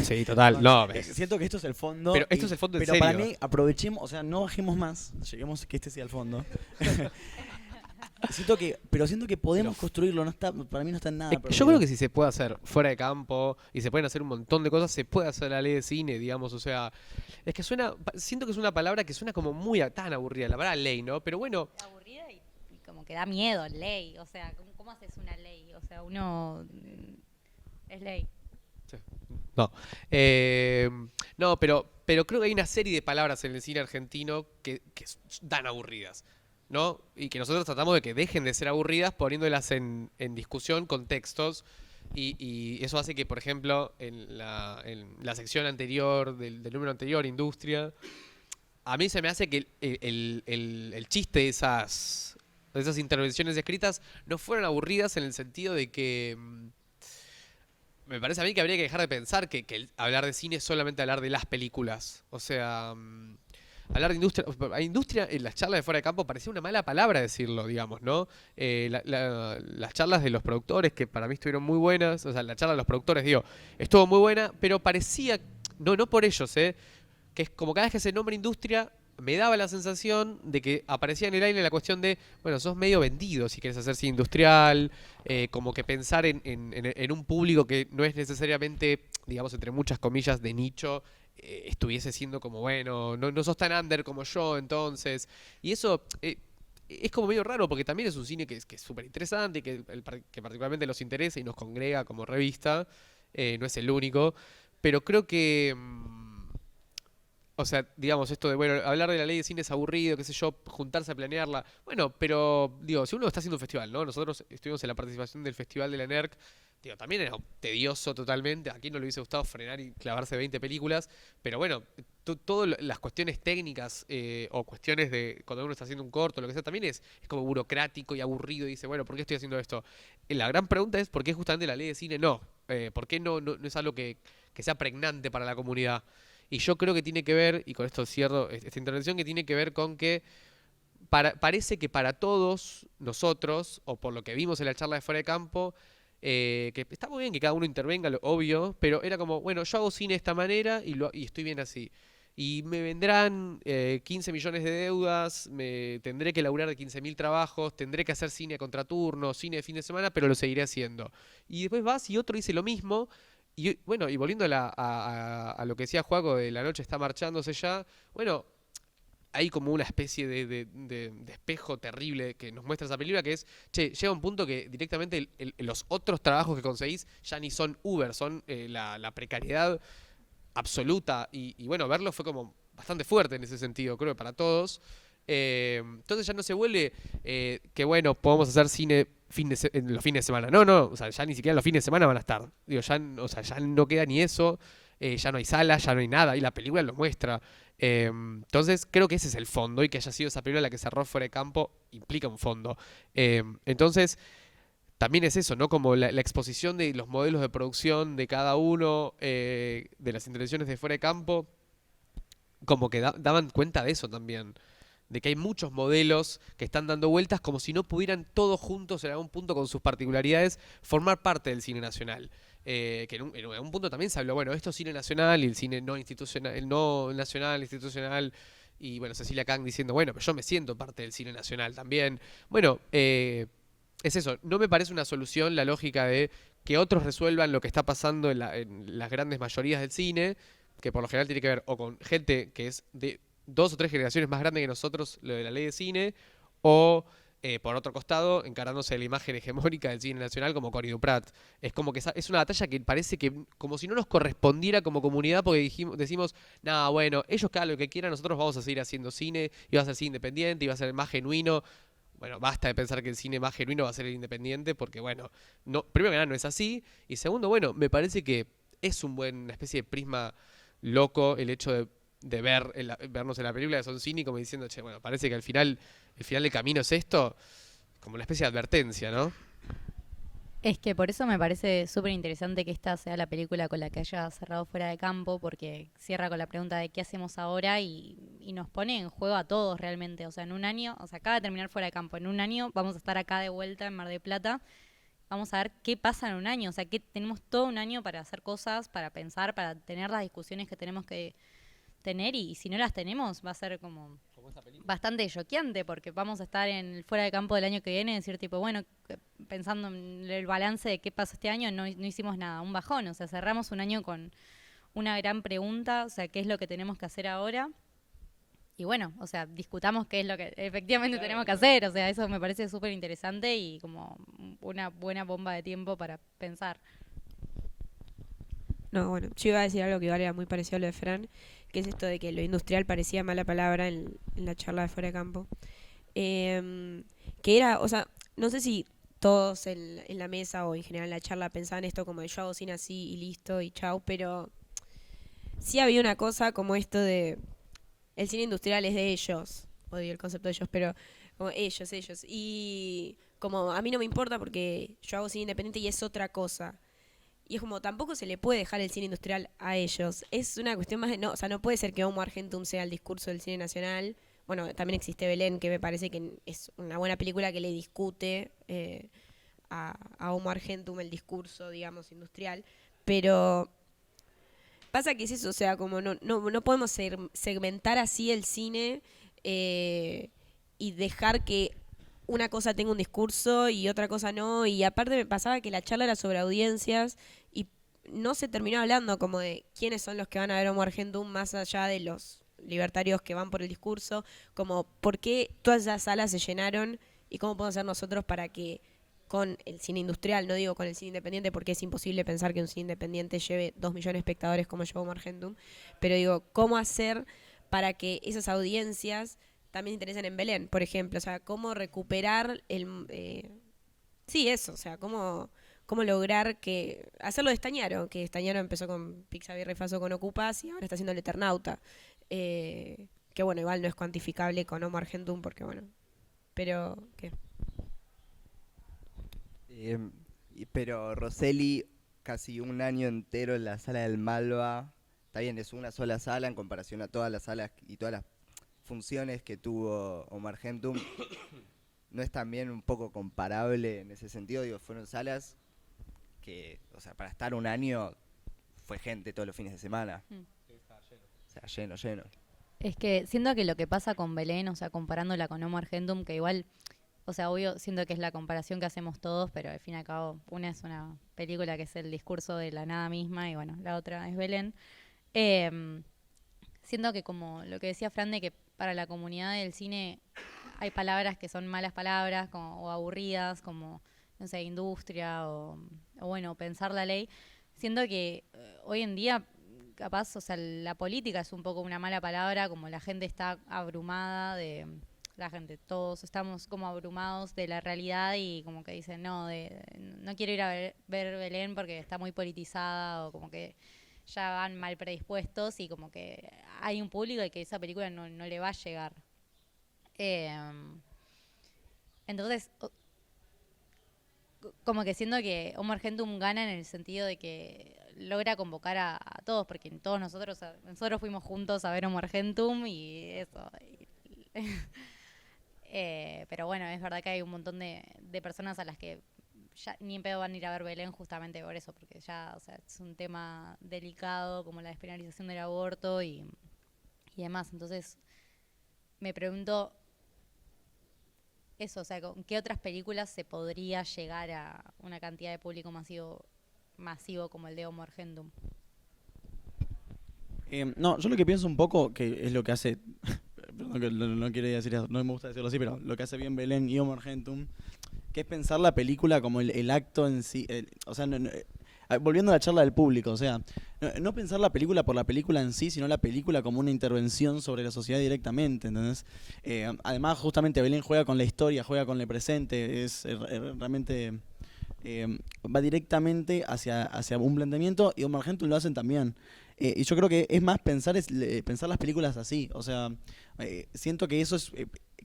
Sí, total. No, siento que esto es el fondo. pero esto es el fondo en pero serio. para mí, aprovechemos, o sea, no bajemos más, lleguemos que este sea el fondo. siento que podemos construirlo, para mí no está en nada. Yo creo que si se puede hacer fuera de campo y se pueden hacer un montón de cosas, se puede hacer la ley de cine, digamos, o sea, es que siento que es una palabra que suena como muy tan aburrida, la palabra ley, ¿no? Pero bueno, Aburrida y como que da miedo, ley. O sea, ¿cómo haces una ley? O sea, uno es ley. no. No, pero creo que hay una serie de palabras en el cine argentino que dan aburridas, ¿no? Y que nosotros tratamos de que dejen de ser aburridas poniéndolas en discusión con textos. Y eso hace que, por ejemplo, en la sección anterior, del número anterior, Industria, a mí se me hace que el chiste de esas intervenciones escritas no fueron aburridas en el sentido de que me parece a mí que habría que dejar de pensar que hablar de cine es solamente hablar de las películas. O sea, hablar de industria. A industria en las charlas de fuera de campo parecía una mala palabra decirlo, digamos, ¿no? Las charlas de los productores, que para mí estuvieron muy buenas. O sea, la charla de los productores, digo, estuvo muy buena, pero parecía, no por ellos, que es como cada vez que se nombra industria, me daba la sensación de que aparecía en el aire la cuestión de, bueno, sos medio vendido si quieres hacer cine industrial, como que pensar en un público que no es necesariamente, digamos, entre muchas comillas, de nicho, estuviese siendo como, bueno, no sos tan under como yo, entonces. Y eso es como medio raro, porque también es un cine que es súper interesante y que particularmente nos interesa y nos congrega como revista, no es el único, pero creo que... O sea, digamos, esto de, bueno, hablar de la ley de cine es aburrido, qué sé yo, juntarse a planearla. Bueno, pero, digo, si uno está haciendo un festival, ¿no? Nosotros estuvimos en la participación del festival de la NERC, digo, también era tedioso totalmente. ¿A quién no le hubiese gustado frenar y clavarse 20 películas? Pero bueno, todas las cuestiones técnicas o cuestiones de cuando uno está haciendo un corto, lo que sea, también es como burocrático y aburrido y dice, bueno, ¿por qué estoy haciendo esto? La gran pregunta es, ¿por qué justamente la ley de cine no? ¿Por qué no es algo que sea pregnante para la comunidad? Y yo creo que tiene que ver, y con esto cierro esta intervención, que tiene que ver con que parece que para todos nosotros, o por lo que vimos en la charla de fuera de campo, que está muy bien que cada uno intervenga, lo obvio, pero era como, bueno, yo hago cine de esta manera y estoy bien así. y me vendrán 15 millones de deudas, me tendré que laburar de 15.000 trabajos, tendré que hacer cine a contraturno, cine de fin de semana, pero lo seguiré haciendo. Y después vas y otro dice lo mismo. Y bueno, y volviendo a lo que decía Juaco de la noche está marchándose ya, bueno, hay como una especie de espejo terrible que nos muestra esa película, que es, che, llega un punto que directamente los otros trabajos que conseguís ya ni son Uber, son la precariedad absoluta. Y bueno, verlo fue como bastante fuerte en ese sentido, creo que para todos. Entonces ya no se vuelve que bueno, podemos hacer cine en los fines de semana. No, no, o sea, ya ni siquiera los fines de semana van a estar. Digo, ya, o sea, ya no queda ni eso, ya no hay salas, ya no hay nada, y la película lo muestra. Entonces creo que ese es el fondo, y que haya sido esa película la que cerró Fuera de Campo implica un fondo. Entonces también es eso, ¿no? Como la exposición de los modelos de producción de cada uno, de las intervenciones de Fuera de Campo, como que daban cuenta de eso también. De que hay muchos modelos que están dando vueltas como si no pudieran todos juntos en algún punto con sus particularidades formar parte del cine nacional. Que en algún punto también se habló, bueno, esto es cine nacional y el cine no institucional, el no nacional, institucional. Y bueno, Cecilia Kang diciendo, bueno, pero yo me siento parte del cine nacional también. Bueno, es eso, no me parece una solución la lógica de que otros resuelvan lo que está pasando en las grandes mayorías del cine, que por lo general tiene que ver o con gente que es de 2 o 3 generaciones más grande que nosotros, lo de la ley de cine, o por otro costado, encarándose la imagen hegemónica del cine nacional como Connie Duprat. Es como que es una batalla que parece que como si no nos correspondiera como comunidad, porque decimos, nada, bueno, ellos que hagan lo que quieran, nosotros vamos a seguir haciendo cine, y va a ser cine independiente, y va a ser más genuino. Bueno, basta de pensar que el cine más genuino va a ser el independiente, porque bueno, no, primero que nada no es así, y segundo, bueno, me parece que es una especie de prisma loco el hecho de vernos en la película de Son Cine como diciendo, che, bueno, parece que el final del camino es esto, como una especie de advertencia, ¿no? Es que por eso me parece súper interesante que esta sea la película con la que haya cerrado Fuera de Campo, porque cierra con la pregunta de qué hacemos ahora y nos pone en juego a todos realmente. O sea, en un año, o sea, acaba de terminar Fuera de Campo, en un año vamos a estar acá de vuelta en Mar del Plata, vamos a ver qué pasa en un año. O sea, que tenemos todo un año para hacer cosas, para pensar, para tener las discusiones que tenemos que tener, y si no las tenemos va a ser como bastante choqueante, porque vamos a estar en el Fuera de Campo del año que viene y decir tipo, bueno, pensando en el balance de qué pasó este año, no hicimos nada, un bajón. O sea, cerramos un año con una gran pregunta, o sea, qué es lo que tenemos que hacer ahora. Y bueno, o sea, discutamos qué es lo que efectivamente tenemos que hacer. O sea, eso me parece súper interesante y como una buena bomba de tiempo para pensar. No, bueno, yo iba a decir algo que igual era muy parecido a lo de Fran, que es esto de que lo industrial parecía mala palabra en la charla de Fuera de Campo. Que era, o sea, no sé si todos en la mesa o en general en la charla pensaban esto como de yo hago cine así y listo y chau, pero sí había una cosa como esto de el cine industrial es de ellos, odio el concepto de ellos, pero como ellos. Y como a mí no me importa porque yo hago cine independiente y es otra cosa. Y es como, tampoco se le puede dejar el cine industrial a ellos. Es una cuestión más de, no, o sea, no puede ser que Homo Argentum sea el discurso del cine nacional. Bueno, también existe Belén, que me parece que es una buena película que le discute a Homo Argentum el discurso, digamos, industrial. Pero pasa que es eso, o sea, como no podemos segmentar así el cine y dejar que una cosa tenga un discurso y otra cosa no. Y aparte me pasaba que la charla era sobre audiencias y no se terminó hablando como de quiénes son los que van a ver Homo Argentum más allá de los libertarios que van por el discurso, como por qué todas esas salas se llenaron y cómo podemos hacer nosotros para que con el cine industrial, no digo con el cine independiente porque es imposible pensar que un cine independiente lleve 2 millones de espectadores como llevó Homo Argentum, pero digo, cómo hacer para que esas audiencias también se interesen en Belén, por ejemplo, o sea, cómo recuperar sí, eso, o sea, cómo lograr hacerlo de Estañaro, que Estañaro empezó con Pizza Birra y Faso con Ocupas y ahora está haciendo El Eternauta, que bueno, igual no es cuantificable con Homo Argentum porque bueno, pero ¿qué? Pero Rosselli, casi un año entero en la sala del Malva, está bien, es una sola sala en comparación a todas las salas y todas las funciones que tuvo Omar Gentum. ¿No es también un poco comparable en ese sentido? Digo, fueron salas que, o sea, para estar un año fue gente todos los fines de semana. O sea, lleno, lleno. Es que siento que lo que pasa con Belén, o sea, comparándola con Homo Argentum, que igual, o sea, obvio, siento que es la comparación que hacemos todos, pero al fin y al cabo, una es una película que es el discurso de la nada misma y bueno, la otra es Belén. Em, Siento que como lo que decía Fran, de que para la comunidad del cine hay palabras que son malas palabras como, o aburridas, como, no sé, industria o bueno, pensar la ley. Siento que hoy en día, capaz, o sea, la política es un poco una mala palabra, como la gente está abrumada de... La gente, todos estamos como abrumados de la realidad y como que dicen, no, no quiero ir a ver Belén porque está muy politizada o como que ya van mal predispuestos y como que hay un público y que esa película no le va a llegar. Eh, entonces, como que siento que Homo Argentum gana en el sentido de que logra convocar a todos, porque todos nosotros fuimos juntos a ver Homo Argentum y eso. Pero bueno, es verdad que hay un montón de personas a las que ya ni en pedo van a ir a ver Belén justamente por eso, porque ya, o sea, es un tema delicado como la despenalización del aborto y demás. Entonces, me pregunto eso, o sea, ¿con qué otras películas se podría llegar a una cantidad de público masivo como el de Homo Argentum? No, yo lo que pienso un poco, que es lo que hace, perdón que no quiero decir eso, no me gusta decirlo así, pero lo que hace bien Belén y Homo Argentum, que es pensar la película como el acto en sí, o sea, volviendo a la charla del público, o sea, no pensar la película por la película en sí, sino la película como una intervención sobre la sociedad directamente, ¿entendés? Además, justamente Belén juega con la historia, juega con el presente, es realmente... va directamente hacia un planteamiento y Homo Argentum lo hacen también. Y yo creo que es más pensar las películas así, o sea, siento que eso es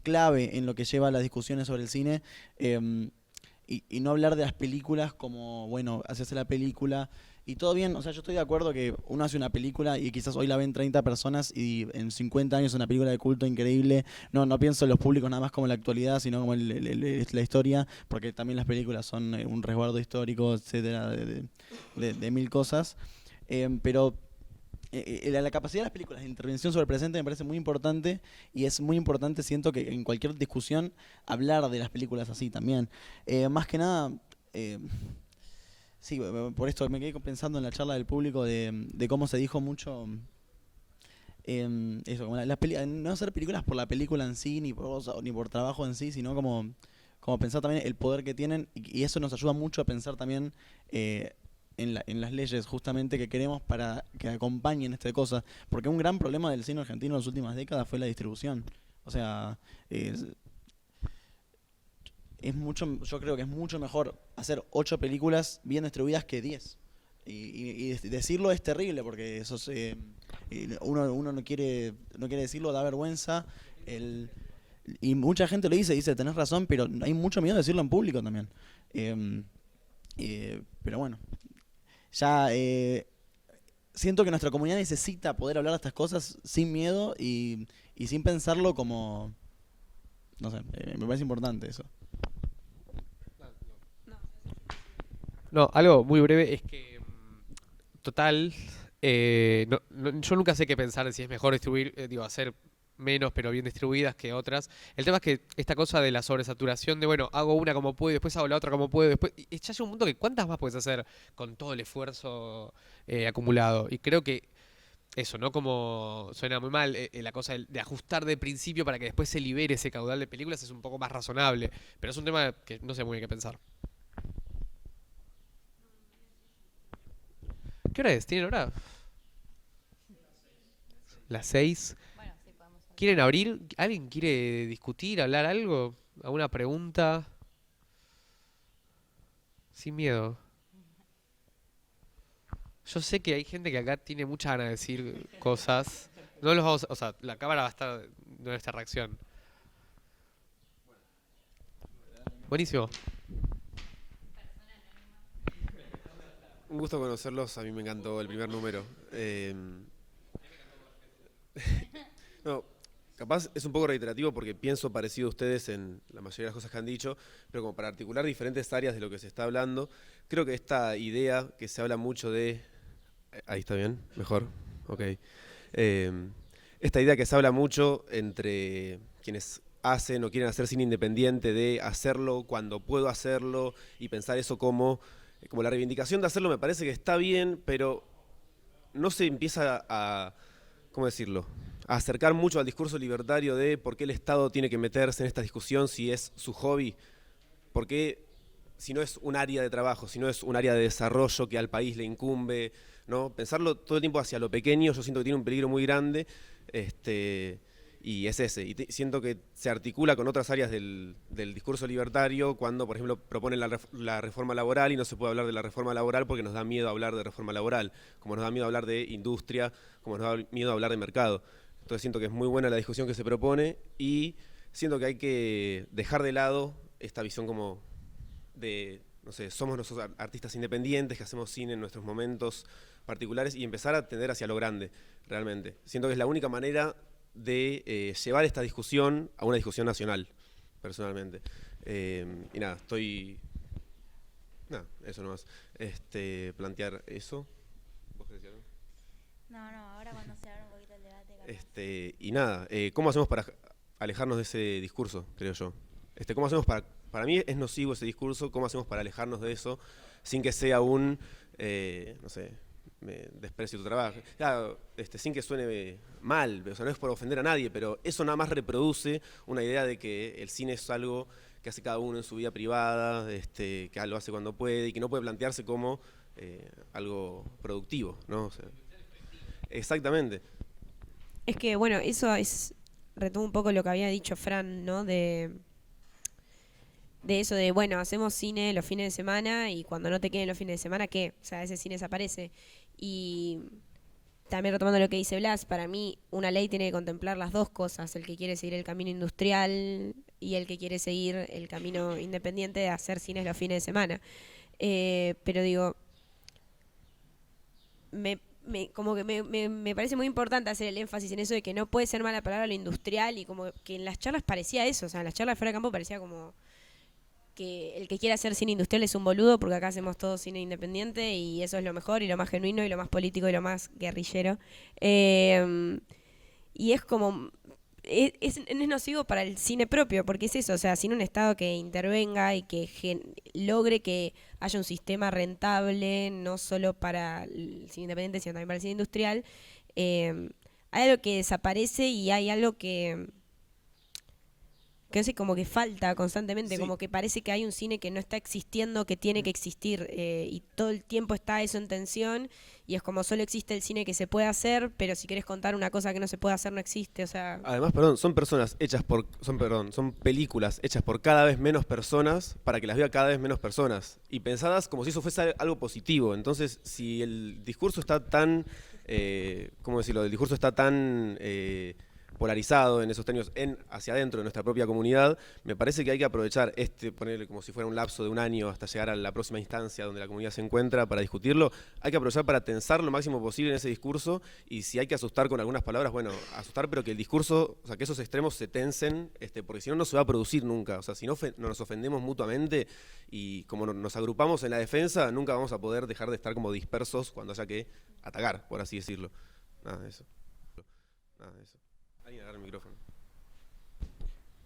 clave en lo que lleva a las discusiones sobre el cine. Y no hablar de las películas como, bueno, hacerse la película y todo bien, o sea, yo estoy de acuerdo que uno hace una película y quizás hoy la ven 30 personas y en 50 años es una película de culto increíble. No pienso en los públicos nada más como la actualidad, sino como la historia, porque también las películas son un resguardo histórico, etcétera, de mil cosas. Pero la capacidad de las películas de intervención sobre el presente me parece muy importante y es muy importante, siento que en cualquier discusión hablar de las películas así también. Más que nada, sí, por esto me quedé pensando en la charla del público de cómo se dijo mucho eso, como no hacer películas por la película en sí, ni por trabajo en sí, sino como pensar también el poder que tienen y eso nos ayuda mucho a pensar también en las leyes justamente que queremos para que acompañen esta cosa. Porque un gran problema del cine argentino en las últimas décadas fue la distribución. O sea, yo creo que es mucho mejor hacer 8 películas bien distribuidas que 10. Y decirlo es terrible porque eso uno no quiere decirlo, da vergüenza. Y mucha gente lo dice, tenés razón, pero hay mucho miedo de decirlo en público también. Pero bueno, ya siento que nuestra comunidad necesita poder hablar de estas cosas sin miedo y sin pensarlo como, no sé, me parece importante eso. No, algo muy breve es que, total, yo nunca sé qué pensar de si es mejor distribuir, hacer menos pero bien distribuidas que otras. El tema es que esta cosa de la sobresaturación de, bueno, hago una como puedo y después hago la otra como puedo, después, y ya llega un punto que ¿cuántas más puedes hacer con todo el esfuerzo acumulado? Y creo que eso, ¿no? Como suena muy mal, la cosa de ajustar de principio para que después se libere ese caudal de películas es un poco más razonable, pero es un tema que no sé muy bien qué pensar. ¿Qué hora es? ¿Tienen hora? Las 6. Bueno, sí, podemos hablar. ¿Quieren abrir? ¿Alguien quiere discutir, hablar algo? ¿Alguna pregunta? Sin miedo. Yo sé que hay gente que acá tiene mucha ganas de decir cosas. No los vamos o sea, la cámara va a estar de nuestra reacción. Buenísimo. Un gusto conocerlos, a mí me encantó el primer número. No, capaz es un poco reiterativo porque pienso parecido a ustedes en la mayoría de las cosas que han dicho, pero como para articular diferentes áreas de lo que se está hablando, creo que esta idea que se habla mucho de... Ahí está bien, mejor, ok. Eh, Esta idea que se habla mucho entre quienes hacen o quieren hacer cine independiente, de hacerlo cuando puedo hacerlo y pensar eso como la reivindicación de hacerlo, me parece que está bien, pero no se empieza a, ¿cómo decirlo?, a acercar mucho al discurso libertario de por qué el Estado tiene que meterse en esta discusión si es su hobby, por qué si no es un área de trabajo, si no es un área de desarrollo que al país le incumbe, ¿no? Pensarlo todo el tiempo hacia lo pequeño, yo siento que tiene un peligro muy grande, y es ese. Y siento que se articula con otras áreas del discurso libertario cuando, por ejemplo, proponen la reforma laboral y no se puede hablar de la reforma laboral porque nos da miedo hablar de reforma laboral, como nos da miedo hablar de industria, como nos da miedo hablar de mercado. Entonces siento que es muy buena la discusión que se propone y siento que hay que dejar de lado esta visión como de, no sé, somos nosotros artistas independientes que hacemos cine en nuestros momentos particulares y empezar a tender hacia lo grande, realmente. Siento que es la única manera de llevar esta discusión a una discusión nacional, personalmente. Y nada, nada, eso nomás. Plantear eso. ¿Vos querés decir algo? No, ahora cuando se abra un poquito el debate. Capaz. Y nada, ¿cómo hacemos para alejarnos de ese discurso, creo yo? ¿Cómo hacemos para mí es nocivo ese discurso, cómo hacemos para alejarnos de eso sin que sea un, no sé, me desprecio tu trabajo, claro, sin que suene mal, o sea, no es por ofender a nadie, pero eso nada más reproduce una idea de que el cine es algo que hace cada uno en su vida privada, que lo hace cuando puede y que no puede plantearse como algo productivo, ¿no? O sea, exactamente. Es que, bueno, retomo un poco lo que había dicho Fran, ¿no? De eso de, bueno, hacemos cine los fines de semana y cuando no te queden los fines de semana, ¿qué? O sea, ese cine desaparece. Y también retomando lo que dice Blas, para mí una ley tiene que contemplar las dos cosas, el que quiere seguir el camino industrial y el que quiere seguir el camino independiente de hacer cines los fines de semana. Pero digo, como que me parece muy importante hacer el énfasis en eso de que no puede ser mala palabra lo industrial y como que en las charlas parecía eso, o sea, en las charlas fuera de campo parecía como que el que quiera hacer cine industrial es un boludo porque acá hacemos todo cine independiente y eso es lo mejor y lo más genuino y lo más político y lo más guerrillero. Y es como... Es nocivo para el cine propio, porque es eso, o sea, sin un Estado que intervenga y que logre que haya un sistema rentable, no solo para el cine independiente, sino también para el cine industrial, hay algo que desaparece y hay algo que no sé, como que falta constantemente, Sí. como que parece que hay un cine que no está existiendo, que tiene que existir, y todo el tiempo está eso en tensión, y es como solo existe el cine que se puede hacer, pero si quieres contar una cosa que no se puede hacer, no existe, o sea... Además, perdón, son películas hechas por cada vez menos personas para que las vea cada vez menos personas y pensadas como si eso fuese algo positivo. Entonces, si el discurso está tan, ¿cómo decirlo? El discurso está tan polarizado en esos términos hacia adentro de nuestra propia comunidad, me parece que hay que aprovechar ponerle como si fuera un lapso de un año hasta llegar a la próxima instancia donde la comunidad se encuentra para discutirlo, hay que aprovechar para tensar lo máximo posible en ese discurso y si hay que asustar con algunas palabras, bueno, asustar, pero que el discurso, o sea, que esos extremos se tensen, porque si no, no se va a producir nunca, o sea, si no nos ofendemos mutuamente y como nos agrupamos en la defensa, nunca vamos a poder dejar de estar como dispersos cuando haya que atacar, por así decirlo. Nada de eso. Alguien agarra el micrófono.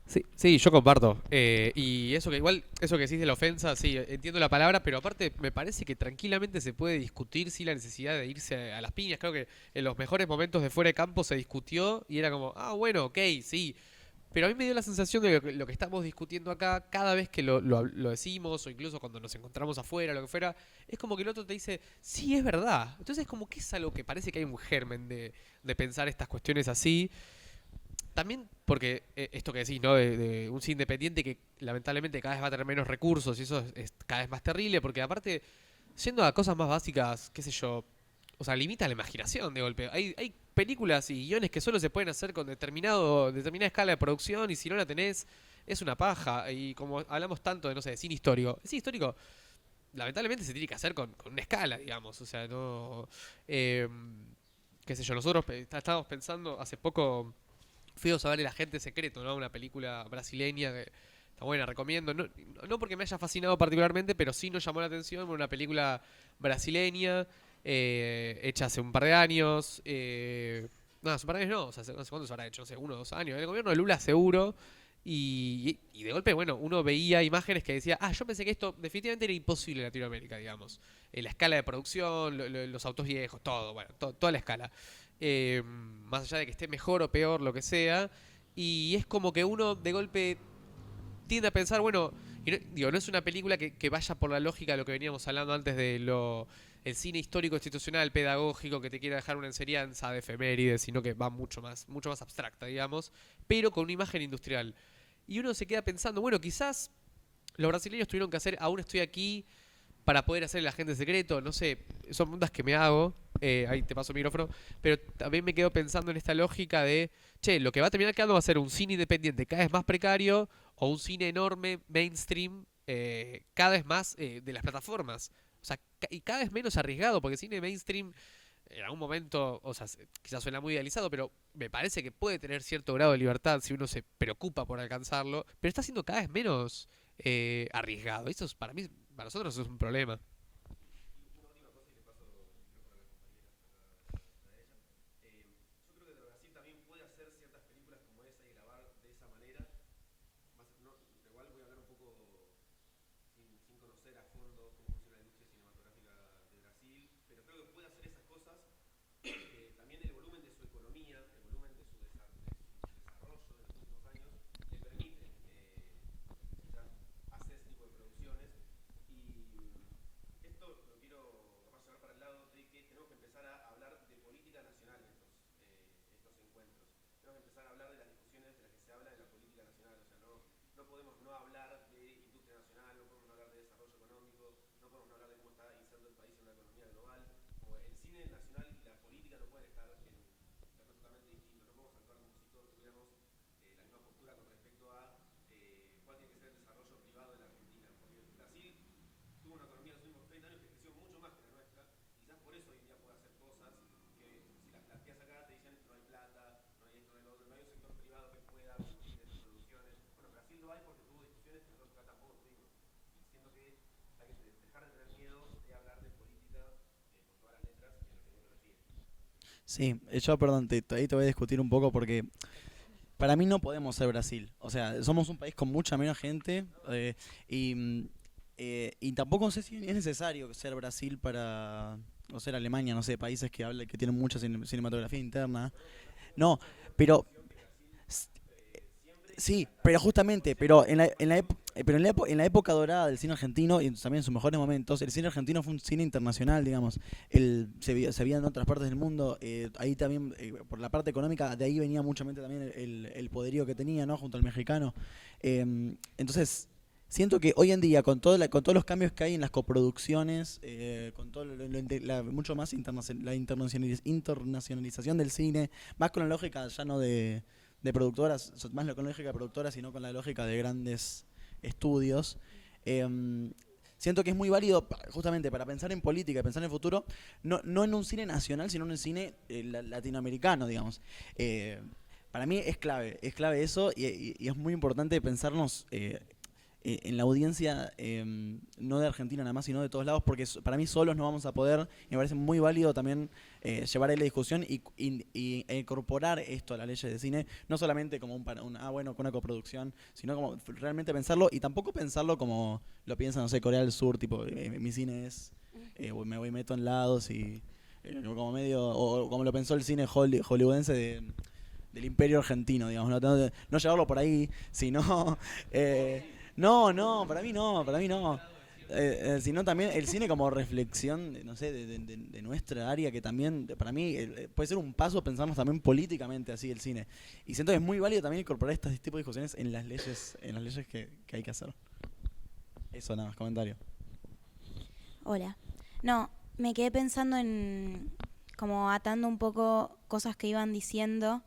Sí, yo comparto. Y eso que decís de la ofensa, sí, entiendo la palabra, pero aparte me parece que tranquilamente se puede discutir sin la necesidad de irse a las piñas. Creo que en los mejores momentos de fuera de campo se discutió y era como, bueno, ok, sí. Pero a mí me dio la sensación de que lo que estamos discutiendo acá, cada vez que lo decimos, o incluso cuando nos encontramos afuera, lo que fuera, es como que el otro te dice, sí, es verdad. Entonces como que es algo que parece que hay un germen de pensar estas cuestiones así. También porque esto que decís, ¿no? De un cine independiente que lamentablemente cada vez va a tener menos recursos y eso es cada vez más terrible, porque aparte, yendo a cosas más básicas, qué sé yo, o sea, limita la imaginación de golpe. Hay películas y guiones que solo se pueden hacer con determinada escala de producción y si no la tenés, es una paja. Y como hablamos tanto de, no sé, de cine histórico, lamentablemente se tiene que hacer con una escala, digamos. O sea, no... qué sé yo, nosotros estábamos pensando hace poco... Fuimos a ver El Agente Secreto, ¿no? Una película brasileña que está buena, recomiendo. No porque me haya fascinado particularmente, pero sí nos llamó la atención. Una película brasileña, hecha hace un par de años, No, hace un par de años no, o sea, no sé cuánto se habrá hecho, no sé, 1 o 2 años. El gobierno de Lula seguro. Y de golpe, bueno, uno veía imágenes que decía, yo pensé que esto definitivamente era imposible en Latinoamérica, digamos. La escala de producción, los autos viejos, todo, bueno, toda la escala. Más allá de que esté mejor o peor, lo que sea. Y es como que uno de golpe tiende a pensar, bueno, y no es una película que vaya por la lógica de lo que veníamos hablando antes de el cine histórico, institucional, pedagógico, que te quiere dejar una enseñanza de efemérides, sino que va mucho más abstracta, digamos, pero con una imagen industrial. Y uno se queda pensando, bueno, quizás los brasileños tuvieron que hacer Aún estoy aquí para poder hacer el agente secreto, no sé, son preguntas que me hago, ahí te paso el micrófono, pero también me quedo pensando en esta lógica de, che, lo que va a terminar quedando va a ser un cine independiente cada vez más precario o un cine enorme, mainstream, cada vez más de las plataformas. O sea, y cada vez menos arriesgado, porque el cine mainstream en algún momento, o sea, quizás suena muy idealizado, pero me parece que puede tener cierto grado de libertad si uno se preocupa por alcanzarlo, pero está siendo cada vez menos arriesgado. Eso es, para nosotros es un problema. Sí, yo, perdón, ahí te voy a discutir un poco porque para mí no podemos ser Brasil. O sea, somos un país con mucha menos gente y tampoco sé si es necesario ser Brasil para, o ser Alemania, no sé, países que tienen mucha cinematografía interna. No, pero sí, pero justamente, pero en la época dorada del cine argentino y también en sus mejores momentos, el cine argentino fue un cine internacional, digamos. Se veía en otras partes del mundo. Ahí también, por la parte económica, de ahí venía muchamente también el poderío que tenía, ¿no? Junto al mexicano. Entonces, siento que hoy en día, con todos los cambios que hay en las coproducciones, con todo mucho más la internacionalización del cine, más con la lógica ya no de productoras, más con la lógica de productoras, sino con la lógica de grandes estudios. Siento que es muy válido justamente para pensar en política, pensar en el futuro, no en un cine nacional, sino en un cine latinoamericano, digamos. Para mí es clave eso y es muy importante pensarnos en la audiencia, no de Argentina nada más, sino de todos lados, porque para mí solos no vamos a poder, y me parece muy válido también llevar ahí la discusión e incorporar esto a las leyes de cine, no solamente como con una coproducción, sino como realmente pensarlo, y tampoco pensarlo como lo piensa, no sé, Corea del Sur, tipo, mi cine es, me voy meto en lados y como medio, o como lo pensó el cine hollywoodense del imperio argentino, digamos, no llevarlo por ahí, sino... No, para mí no. Sino también el cine como reflexión, no sé, de nuestra área, que también, para mí, puede ser un paso pensarnos también políticamente así el cine. Y siento que es muy válido también incorporar este tipo de discusiones en las leyes que hay que hacer. Eso nada más, comentario. Hola. No, me quedé pensando en, como atando un poco cosas que iban diciendo.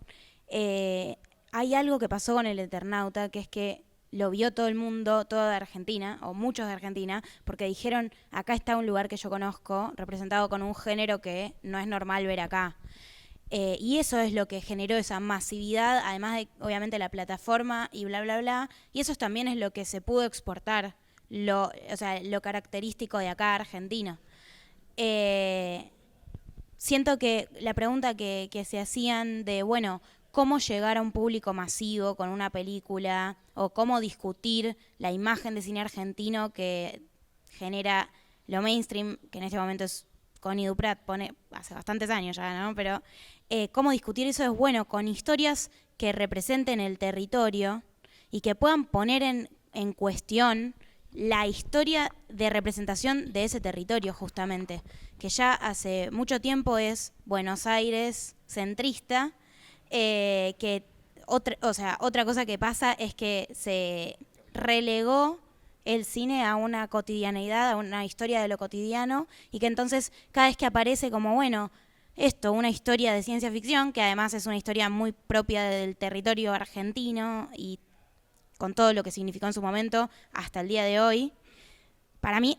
Hay algo que pasó con El Eternauta, que es que lo vio todo el mundo, todo de Argentina, o muchos de Argentina, porque dijeron, acá está un lugar que yo conozco, representado con un género que no es normal ver acá. Y eso es lo que generó esa masividad, además de, obviamente, la plataforma y bla, bla, bla. Y eso también es lo que se pudo exportar, o sea, lo característico de acá, argentino. siento que la pregunta que se hacían de, bueno, cómo llegar a un público masivo con una película o cómo discutir la imagen de cine argentino que genera lo mainstream, que en este momento es Connie Duprat, pone hace bastantes años ya, ¿no? Pero cómo discutir eso es bueno, con historias que representen el territorio y que puedan poner en cuestión la historia de representación de ese territorio justamente, que ya hace mucho tiempo es Buenos Aires centrista, que otra cosa que pasa es que se relegó el cine a una cotidianeidad, a una historia de lo cotidiano, y que entonces cada vez que aparece como, bueno, esto, una historia de ciencia ficción, que además es una historia muy propia del territorio argentino y con todo lo que significó en su momento hasta el día de hoy, para mí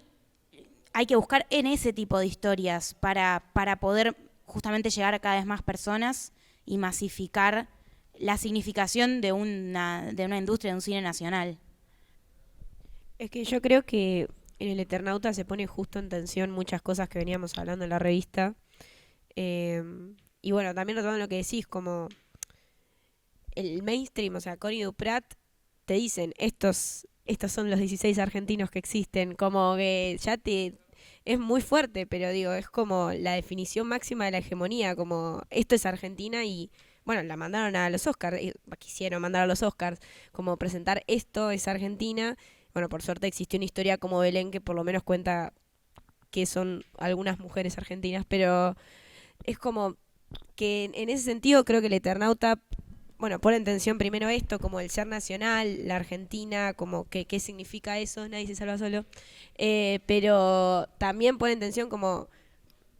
hay que buscar en ese tipo de historias para poder justamente llegar a cada vez más personas y masificar la significación de una industria, de un cine nacional. Es que yo creo que en El Eternauta se pone justo en tensión muchas cosas que veníamos hablando en la revista. Y bueno, también retomando lo que decís, como el mainstream, o sea, Connie Duprat, te dicen, estos son los 16 argentinos que existen, como que ya es muy fuerte, pero digo, es como la definición máxima de la hegemonía, como esto es Argentina y bueno, la mandaron a los Oscars, quisieron mandar a los Oscars, como presentar esto es Argentina. Bueno, por suerte existió una historia como Belén que por lo menos cuenta que son algunas mujeres argentinas, pero es como que en ese sentido creo que el Eternauta, bueno, pone en tensión primero esto, como el ser nacional, la Argentina, como que qué significa eso, nadie se salva solo, pero también pone en tensión como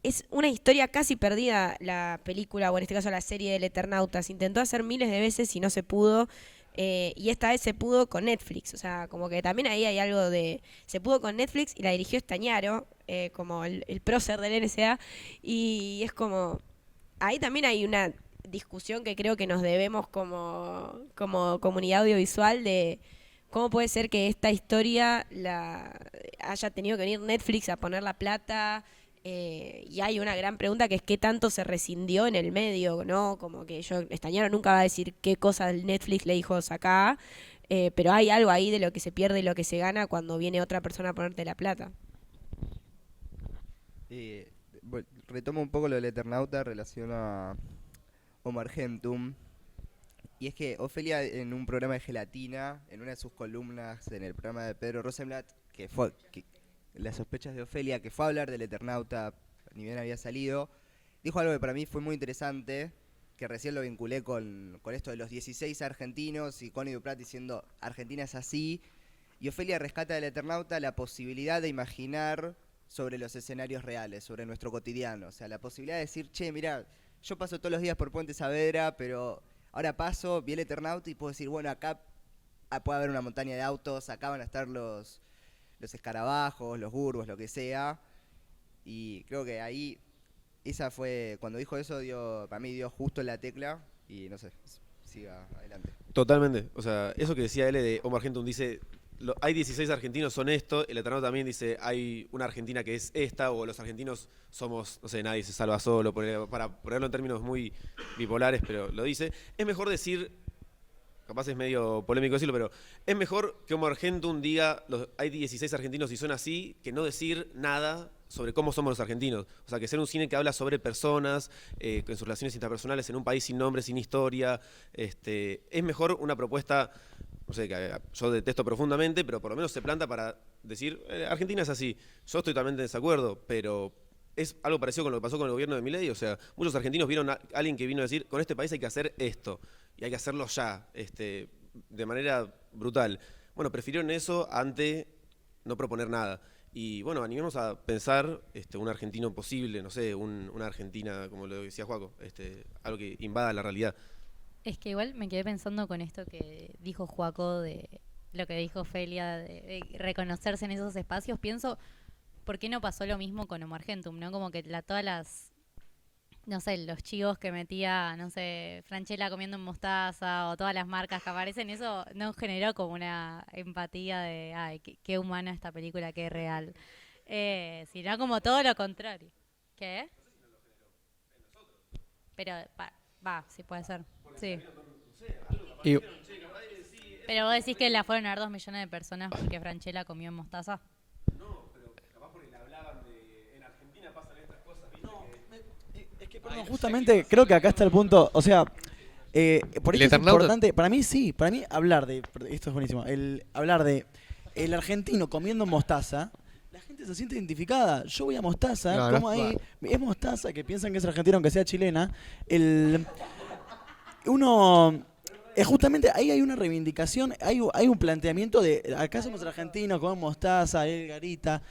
es una historia casi perdida la película, o en este caso la serie del Eternauta. Se intentó hacer miles de veces y no se pudo. Y esta vez se pudo con Netflix. O sea, como que también ahí hay algo de... Se pudo con Netflix y la dirigió Estañaro, como el prócer del NSA. Y es como... Ahí también hay una discusión que creo que nos debemos como comunidad audiovisual de... ¿Cómo puede ser que esta historia la haya tenido que venir Netflix a poner la plata? Y hay una gran pregunta que es qué tanto se rescindió en el medio, ¿no? Como que Estañaro nunca va a decir qué cosa Netflix le dijo sacá, pero hay algo ahí de lo que se pierde y lo que se gana cuando viene otra persona a ponerte la plata. Retomo un poco lo del Eternauta relacionado a Omar Gentum. Y es que Ofelia, en un programa de Gelatina, en una de sus columnas en el programa de Pedro Rosenblatt, Las sospechas de Ofelia, que fue a hablar del Eternauta, ni bien había salido, dijo algo que para mí fue muy interesante, que recién lo vinculé con esto de los 16 argentinos y Connie Duprat diciendo Argentina es así, y Ofelia rescata del Eternauta la posibilidad de imaginar sobre los escenarios reales, sobre nuestro cotidiano, o sea, la posibilidad de decir, che, mirá, yo paso todos los días por Puente Saavedra, pero ahora paso, vi el Eternauta y puedo decir, bueno, acá puede haber una montaña de autos, acá van a estar los escarabajos, los burbos, lo que sea. Y creo que ahí, esa fue, cuando dijo eso, para mí dio justo en la tecla. Y no sé, siga adelante. Totalmente. O sea, eso que decía L de Omar Gentum dice, hay 16 argentinos, son esto. El Eternauta también dice, hay una Argentina que es esta, o los argentinos somos, no sé, nadie se salva solo, para ponerlo en términos muy bipolares, pero lo dice. Es mejor decir... Capaz es medio polémico decirlo, pero es mejor que Omar Gentum diga hay 16 argentinos y son así, que no decir nada sobre cómo somos los argentinos. O sea, que ser un cine que habla sobre personas, en sus relaciones interpersonales en un país sin nombre, sin historia. Es mejor una propuesta, no sé, que yo detesto profundamente, pero por lo menos se planta para decir, Argentina es así. Yo estoy totalmente en desacuerdo, pero... Es algo parecido con lo que pasó con el gobierno de Milei, o sea, muchos argentinos vieron a alguien que vino a decir, con este país hay que hacer esto, y hay que hacerlo ya, de manera brutal. Bueno, prefirieron eso ante no proponer nada. Y bueno, animemos a pensar un argentino posible, no sé, una Argentina, como lo decía Joaco, algo que invada la realidad. Es que igual me quedé pensando con esto que dijo Joaco, de lo que dijo Ofelia, de reconocerse en esos espacios. Pienso... ¿Por qué no pasó lo mismo con Omar Gentum, no? Como que todas las, no sé, los chivos que metía, no sé, Franchella comiendo en mostaza o todas las marcas que aparecen, eso no generó como una empatía de, ay, qué humana esta película, qué real. Sino como todo lo contrario. ¿Qué? Pero sí puede ser. Sí. Y, Pero vos decís que la fueron a ver 2 millones de personas porque Francella comió mostaza. Perdón, justamente creo que acá está el punto, o sea, por ¿El eso es Eternauta? importante, para mí hablar de, esto es buenísimo, hablar de el argentino comiendo mostaza, la gente se siente identificada. Yo voy a Mostaza, No, como no, ahí, es Mostaza, que piensan que es argentino aunque sea chilena, uno... justamente ahí hay una reivindicación, hay un planteamiento de acá somos argentinos, comemos mostaza, garita.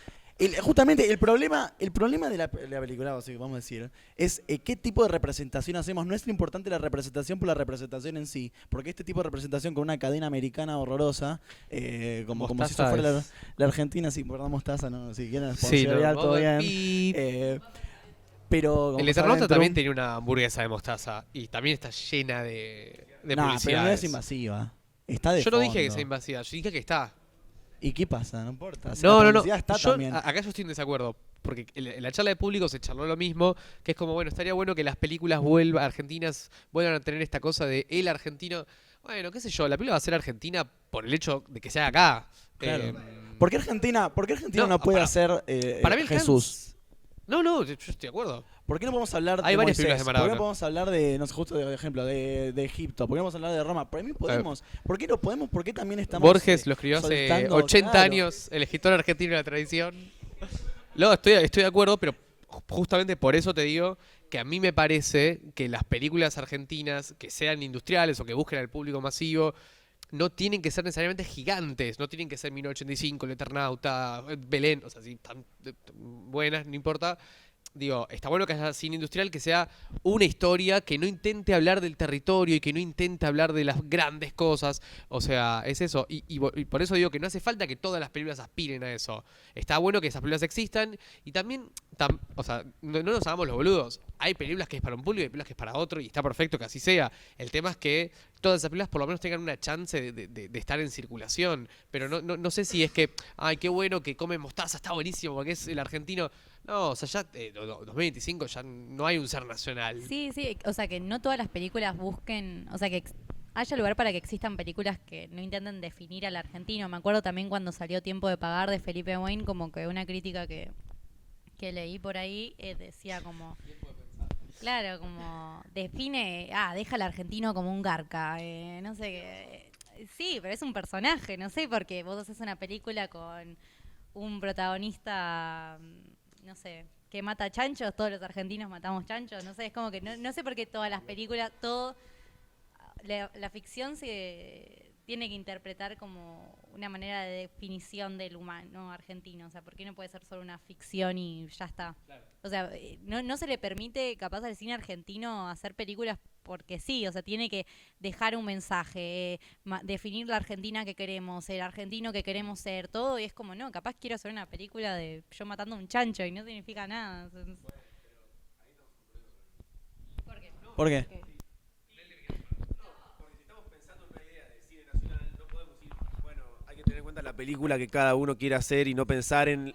Justamente el problema de la película, vamos a decir, es qué tipo de representación hacemos. No es lo importante la representación por la representación en sí, porque este tipo de representación con una cadena americana horrorosa, como si Mostaza eso fuera es- la Argentina, sí, perdón, Mostaza, no, si quieren Sí, sponsorear, no, todo bien. pip. Pero como El que Eternauta adentro- también tenía una hamburguesa de mostaza y también está llena de Nah, pero no es publicidades. invasiva. Está de Yo no dije que fondo. sea invasiva, yo dije que está. ¿Y qué pasa? No importa. Si No, la no, no. publicidad está Yo, también. acá yo estoy en desacuerdo. Porque en la charla de público se charló lo mismo, que es como, bueno, estaría bueno que las películas argentinas vuelvan a tener esta cosa de el argentino. Bueno, qué sé yo, la película va a ser argentina por el hecho de que sea acá. Claro. Eh, ¿Por qué Argentina no, no puede para- hacer para mí el Jesús? No, yo estoy de acuerdo. ¿Por qué no podemos hablar Hay de varias Moisés? películas de ¿Por qué Maradona. no podemos hablar de, no sé, justo de ejemplo, de Egipto? ¿Por qué no podemos hablar de Roma? Para mí podemos. ¿Por qué no podemos? ¿Por qué también estamos Borges lo escribió hace soltando? 80 Claro. años, el escritor argentino de la tradición. No, estoy de acuerdo, pero justamente por eso te digo que a mí me parece que las películas argentinas, que sean industriales o que busquen al público masivo, no tienen que ser necesariamente gigantes, no tienen que ser 1985, El Eternauta, Belén, o sea, si están buenas, no importa. Digo, está bueno que haya cine industrial que sea una historia que no intente hablar del territorio y que no intente hablar de las grandes cosas. O sea, es eso. Y por eso digo que no hace falta que todas las películas aspiren a eso. Está bueno que esas películas existan y también, o sea, no nos hagamos los boludos. Hay películas que es para un público y hay películas que es para otro y está perfecto que así sea. El tema es que todas esas películas por lo menos tengan una chance de estar en circulación. Pero no sé si es que, ay, qué bueno que come mostaza, está buenísimo porque es el argentino. No, o sea, ya 2025 ya no hay un ser nacional. Sí, o sea que no todas las películas busquen, o sea que haya lugar para que existan películas que no intenten definir al argentino. Me acuerdo también cuando salió Tiempo de Pagar de Felipe Wayne, como que una crítica que leí por ahí decía como... Claro, como deja al argentino como un garca, no sé qué. Sí, pero es un personaje, no sé, porque vos haces una película con un protagonista, no sé, que mata chanchos, todos los argentinos matamos chanchos, no sé, es como que no sé por qué todas las películas, la ficción se tiene que interpretar como una manera de definición del humano argentino, o sea, ¿por qué no puede ser solo una ficción y ya está? Claro. O sea, no se le permite capaz al cine argentino hacer películas porque sí, o sea, tiene que dejar un mensaje, definir la Argentina que queremos, el argentino que queremos ser, todo, y es como, no, capaz quiero hacer una película de yo matando a un chancho y no significa nada. ¿Por qué? ¿Por qué? Tener en cuenta la película que cada uno quiere hacer y no pensar en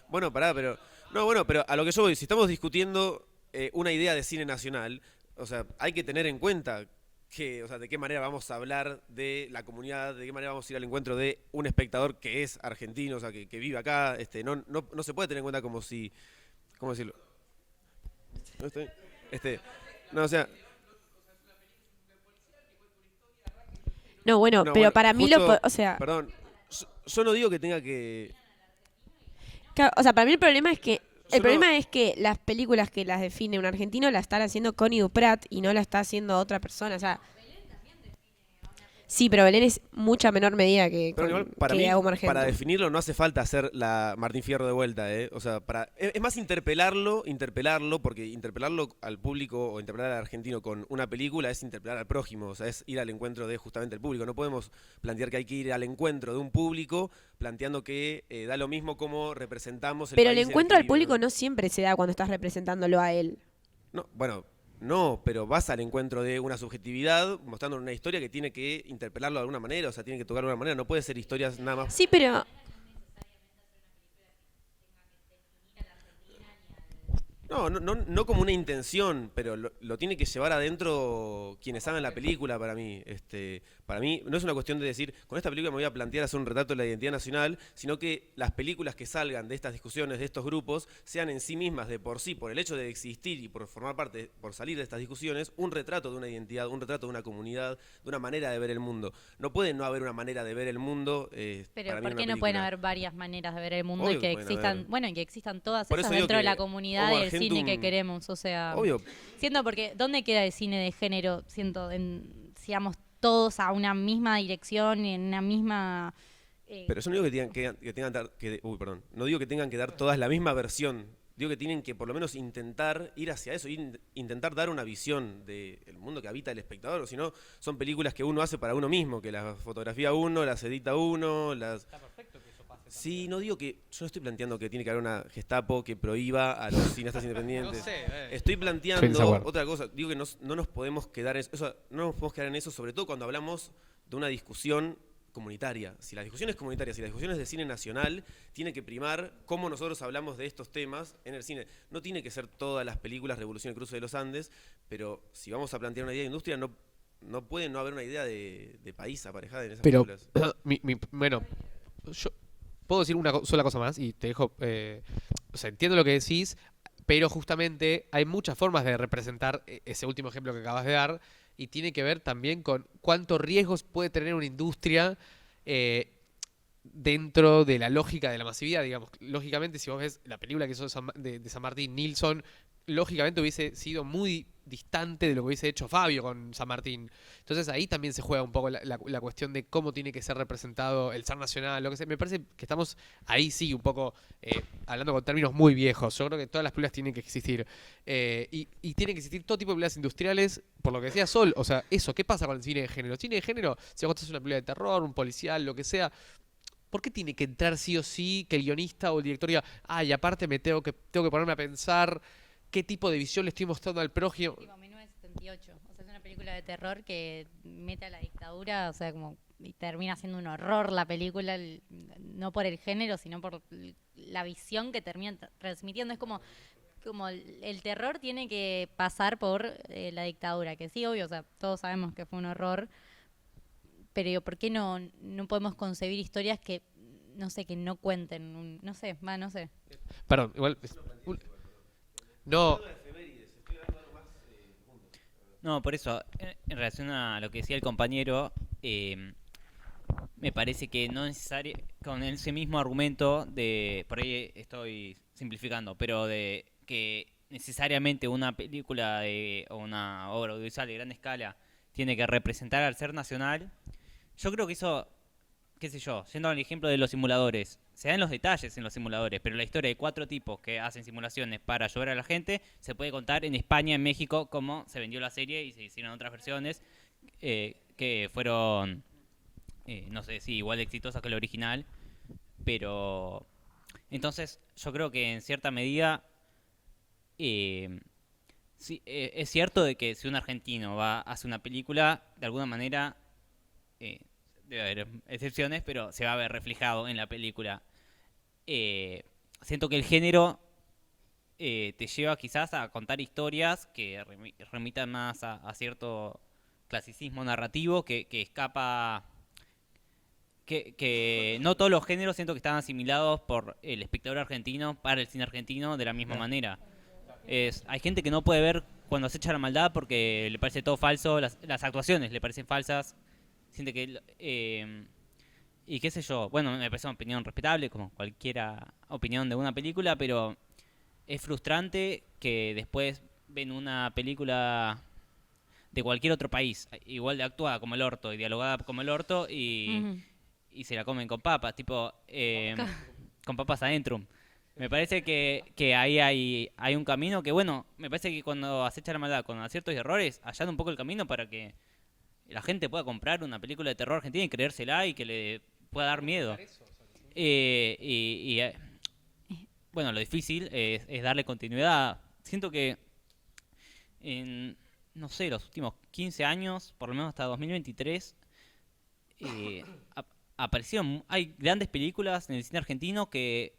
bueno, pará, pero no, bueno, pero a lo que yo voy, si estamos discutiendo una idea de cine nacional, o sea, hay que tener en cuenta que, o sea, de qué manera vamos a hablar de la comunidad, de qué manera vamos a ir al encuentro de un espectador que es argentino, o sea, que vive acá, no se puede tener en cuenta como si, ¿cómo decirlo? No, o sea, No, bueno, no, pero bueno, para mí justo- o sea, perdón, yo no digo que tenga que claro, o sea, para mí el problema es que Yo no- problema es que las películas que las define un argentino la están haciendo Connie Duprat y no la está haciendo otra persona, o sea, sí, pero Belén es mucha menor medida que, Pero igual, para que mí, Agustín Argento. para definirlo no hace falta hacer la Martín Fierro de vuelta, ¿eh? O sea, es más interpelarlo, porque interpelarlo al público o interpelar al argentino con una película es interpelar al prójimo, o sea, es ir al encuentro de justamente el público. No podemos plantear que hay que ir al encuentro de un público planteando que da lo mismo como representamos el Pero el país en encuentro que al público vivimos. no siempre se da cuando estás representándolo a él. No, bueno, no, pero vas al encuentro de una subjetividad mostrando una historia que tiene que interpelarlo de alguna manera, o sea, tiene que tocarlo de alguna manera, no puede ser historias nada más. Sí, pero No como una intención, pero lo tiene que llevar adentro quienes hagan la película para mí. Para mí no es una cuestión de decir, con esta película me voy a plantear hacer un retrato de la identidad nacional, sino que las películas que salgan de estas discusiones, de estos grupos, sean en sí mismas de por sí, por el hecho de existir y por formar parte, por salir de estas discusiones, un retrato de una identidad, un retrato de una comunidad, de una manera de ver el mundo. No puede no haber una manera de ver el mundo. Pero para mí ¿por en qué una no pueden película. haber varias maneras de ver el mundo Obvio y que que pueden existan, haber. bueno, y que existan todas Por esas eso digo dentro de que la comunidad Homo y el cine que Argentum- queremos? O sea, Obvio. siento porque ¿dónde queda el cine de género? Siento, si vamos todos a una misma dirección y en una misma... Pero yo no digo no digo que tengan que dar todas la misma versión. Digo que tienen que por lo menos intentar ir hacia eso, intentar dar una visión del mundo que habita el espectador, o si no, son películas que uno hace para uno mismo, que las fotografía uno, las edita uno, las... Está perfecto que eso pase. Sí, no digo que, yo no estoy planteando que tiene que haber una Gestapo que prohíba a los cineastas independientes. No sé, Estoy Estoy en planteando desacuerdo. otra cosa. Digo que no nos podemos quedar en eso, no nos podemos quedar en eso, sobre todo cuando hablamos de una discusión comunitaria. Si la discusión es comunitaria, si la discusión es de cine nacional, tiene que primar cómo nosotros hablamos de estos temas en el cine. No tiene que ser todas las películas Revolución y el Cruce de los Andes, pero si vamos a plantear una idea de industria, no puede no haber una idea de país aparejada en esas Pero, películas. bueno, yo puedo decir una sola cosa más y te dejo. O sea, entiendo lo que decís, pero justamente hay muchas formas de representar ese último ejemplo que acabas de dar y tiene que ver también con cuántos riesgos puede tener una industria dentro de la lógica de la masividad, digamos. Lógicamente, si vos ves la película que hizo de San Martín, Nilsson, lógicamente hubiese sido muy distante de lo que hubiese hecho Fabio con San Martín. Entonces ahí también se juega un poco la cuestión de cómo tiene que ser representado el zar nacional, lo que sea. Me parece que estamos ahí sí un poco hablando con términos muy viejos. Yo creo que todas las películas tienen que existir. Y tienen que existir todo tipo de películas industriales, por lo que decía Sol. O sea, eso, ¿qué pasa con el cine de género? El cine de género, si vos haces una película de terror, un policial, lo que sea, ¿por qué tiene que entrar sí o sí que el guionista o el director diga, y aparte tengo que ponerme a pensar qué tipo de visión le estoy mostrando al prójimo? Tipo 1978, o sea, es una película de terror que mete a la dictadura, o sea, como y termina siendo un horror la película, no por el género, sino por la visión que termina transmitiendo. Es como el terror tiene que pasar por la dictadura, que sí, obvio, o sea, todos sabemos que fue un horror, pero digo, ¿por qué no podemos concebir historias que, no sé, que no cuenten, no sé. Perdón, igual... No, No, por eso, en relación a lo que decía el compañero, me parece que no necesario, con ese mismo argumento de, por ahí estoy simplificando, pero de que necesariamente una película o una obra audiovisual de gran escala tiene que representar al ser nacional, yo creo que eso, qué sé yo, yendo al ejemplo de los simuladores, se dan los detalles en los simuladores, pero la historia de 4 tipos que hacen simulaciones para ayudar a la gente se puede contar en España, en México, cómo se vendió la serie y se hicieron otras versiones que fueron, no sé si igual de exitosas que la original, pero entonces yo creo que en cierta medida sí, es cierto de que si un argentino hace una película, de alguna manera debe haber excepciones, pero se va a ver reflejado en la película. Siento que el género te lleva quizás a contar historias que remitan más a cierto clasicismo narrativo que escapa... Que no todos los géneros siento que están asimilados por el espectador argentino para el cine argentino de la misma manera. Hay gente que no puede ver cuando se echa la maldad porque le parece todo falso, las actuaciones le parecen falsas, siente que y qué sé yo, bueno, me parece una opinión respetable como cualquier opinión de una película, pero es frustrante que después ven una película de cualquier otro país igual de actuada como el orto y dialogada como el orto y se la comen con papas, tipo con papas adentro. Me parece que ahí hay un camino que, bueno, me parece que cuando acecha la maldad con aciertos y errores, allana un poco el camino para que la gente pueda comprar una película de terror argentina y creérsela y que le pueda dar miedo. Bueno, lo difícil es darle continuidad. Siento que en, no sé, los últimos 15 años, por lo menos hasta 2023, aparecieron, hay grandes películas en el cine argentino que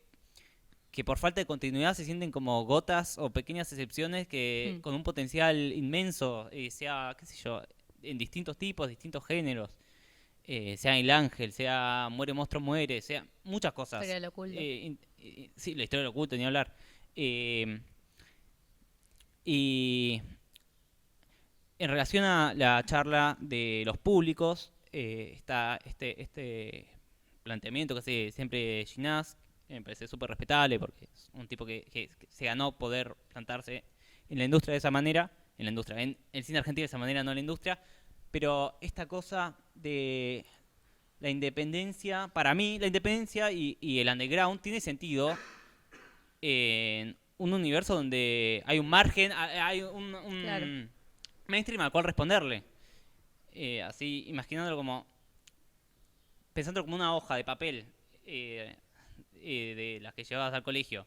que por falta de continuidad se sienten como gotas o pequeñas excepciones que con un potencial inmenso, sea, qué sé yo, en distintos tipos, distintos géneros, sea El Ángel, sea Muere Monstruo Muere, sea muchas cosas. Historia del oculto. Sí, la historia del oculto, ni hablar. Y en relación a la charla de los públicos, está este planteamiento que hace siempre Ginás, que me parece súper respetable porque es un tipo que se ganó poder plantarse en la industria de esa manera, en el cine argentino de esa manera, no en la industria, pero esta cosa de la independencia, para mí la independencia y el underground tiene sentido en un universo donde hay un margen, hay un Claro. mainstream al cual responderle. Así, imaginándolo pensándolo como una hoja de papel de las que llevabas al colegio.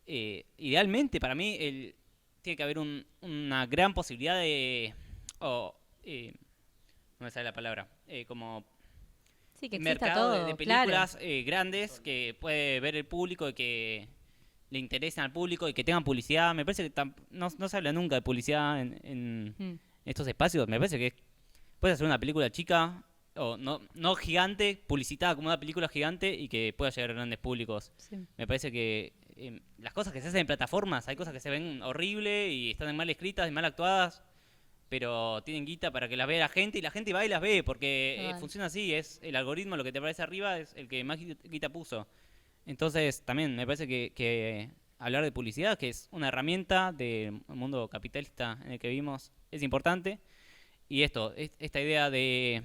Idealmente, para mí, tiene que haber una gran posibilidad de... no me sale la palabra. Como Sí, que exista mercado todo, de claro. películas grandes que puede ver el público y que le interesen al público y que tengan publicidad. Me parece que no se habla nunca de publicidad en estos espacios. Me parece que puedes hacer una película chica o no gigante, publicitada como una película gigante y que pueda llegar a grandes públicos. Sí. Me parece que las cosas que se hacen en plataformas, hay cosas que se ven horrible y están mal escritas y mal actuadas, pero tienen guita para que las vea la gente y la gente va y las ve porque Total. funciona así, es el algoritmo, lo que te aparece arriba es el que más guita puso. Entonces también me parece que hablar de publicidad, que es una herramienta del mundo capitalista en el que vivimos, es importante. Y esta idea de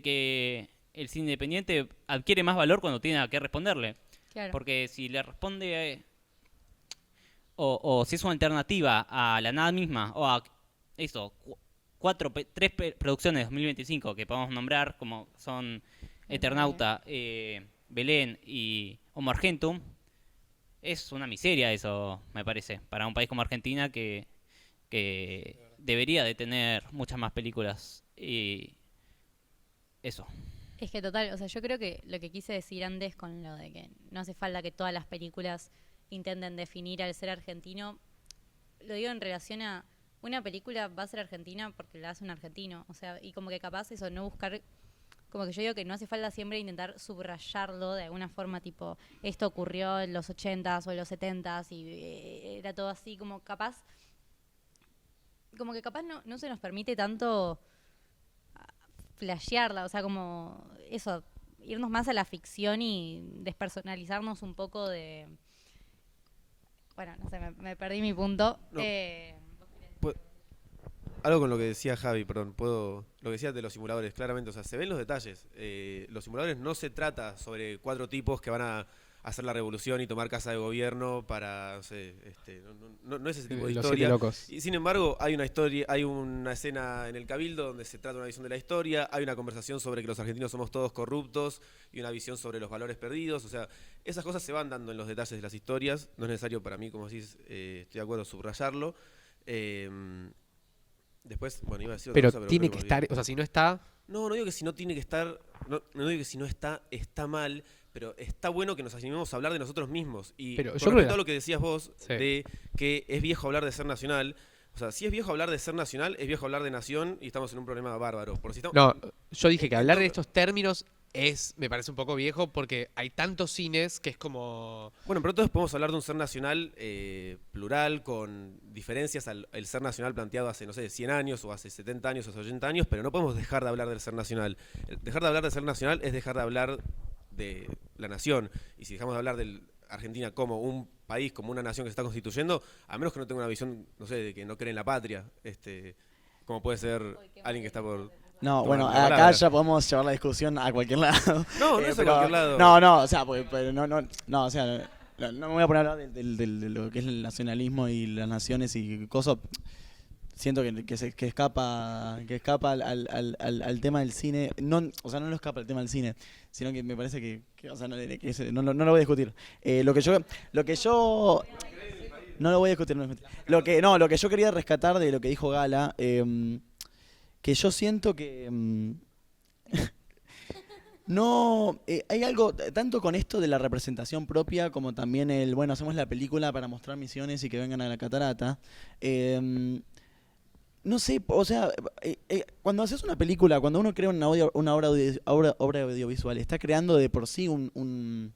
que el cine independiente adquiere más valor cuando tiene a qué responderle. Claro. Porque si le responde o si es una alternativa a la nada misma o a eso, tres producciones de 2025 que podemos nombrar como son Eternauta, Belén y Homo Argentum, es una miseria eso, me parece, para un país como Argentina que debería de tener muchas más películas y eso. Es que total, o sea, yo creo que lo que quise decir antes con lo de que no hace falta que todas las películas intenten definir al ser argentino, lo digo en relación a una película va a ser argentina porque la hace un argentino, o sea, y como que capaz eso, no buscar, como que yo digo que no hace falta siempre intentar subrayarlo de alguna forma, tipo, esto ocurrió en los 80s o en los 70s y era todo así, como que capaz no se nos permite tanto flashearla, o sea, como eso, irnos más a la ficción y despersonalizarnos un poco de... Bueno, no sé, me perdí mi punto. No. Algo con lo que decía Javi, perdón, lo que decía de los simuladores, claramente, o sea, se ven los detalles. Los simuladores no se trata sobre 4 tipos que van a hacer la revolución y tomar casa de gobierno para, no sé, no es ese tipo de Los historia. Siete Locos. Y sin embargo, hay una historia, hay una escena en el Cabildo donde se trata una visión de la historia, hay una conversación sobre que los argentinos somos todos corruptos y una visión sobre los valores perdidos. O sea, esas cosas se van dando en los detalles de las historias. No es necesario para mí, como decís, estoy de acuerdo, subrayarlo. Después, bueno, iba a decir otra Pero cosa, tiene creo que me estar, olvidé. o sea, si no está, No digo que si no tiene que estar, no digo que si no está mal, pero está bueno que nos animemos a hablar de nosotros mismos. Y Pero con yo creo respecto que a lo que decías vos, Sí. de que es viejo hablar de ser nacional, o sea, si es viejo hablar de ser nacional, es viejo hablar de nación y estamos en un problema bárbaro. Porque si estamos, no, yo dije que hablar de Entonces- estos términos me parece un poco viejo porque hay tantos cines que es como... Bueno, pero entonces podemos hablar de un ser nacional plural, con diferencias al el ser nacional planteado hace, no sé, 100 años o hace 70 años o hace 80 años, pero no podemos dejar de hablar del ser nacional. Dejar de hablar del ser nacional es dejar de hablar de la nación. Y si dejamos de hablar de Argentina como un país, como una nación que se está constituyendo, a menos que no tenga una visión, no sé, de que no cree en la patria, como puede ser alguien que está por... No, tomar bueno, la acá palabra. ya podemos llevar la discusión a cualquier lado. No, no es a pero- cualquier lado. No, o sea, pero no, o sea, no me voy a poner a hablar de lo que es el nacionalismo y las naciones y cosas. Siento que escapa al tema del cine. No, o sea, no lo escapa al tema del cine, sino que me parece que o sea, no lo voy a discutir. Lo que yo no lo voy a discutir, no. Lo que yo quería rescatar de lo que dijo Gala, que yo siento que No, hay algo, tanto con esto de la representación propia como también bueno, hacemos la película para mostrar misiones y que vengan a la catarata. No sé, o sea, cuando haces una película, cuando uno crea una obra audiovisual, está creando de por sí un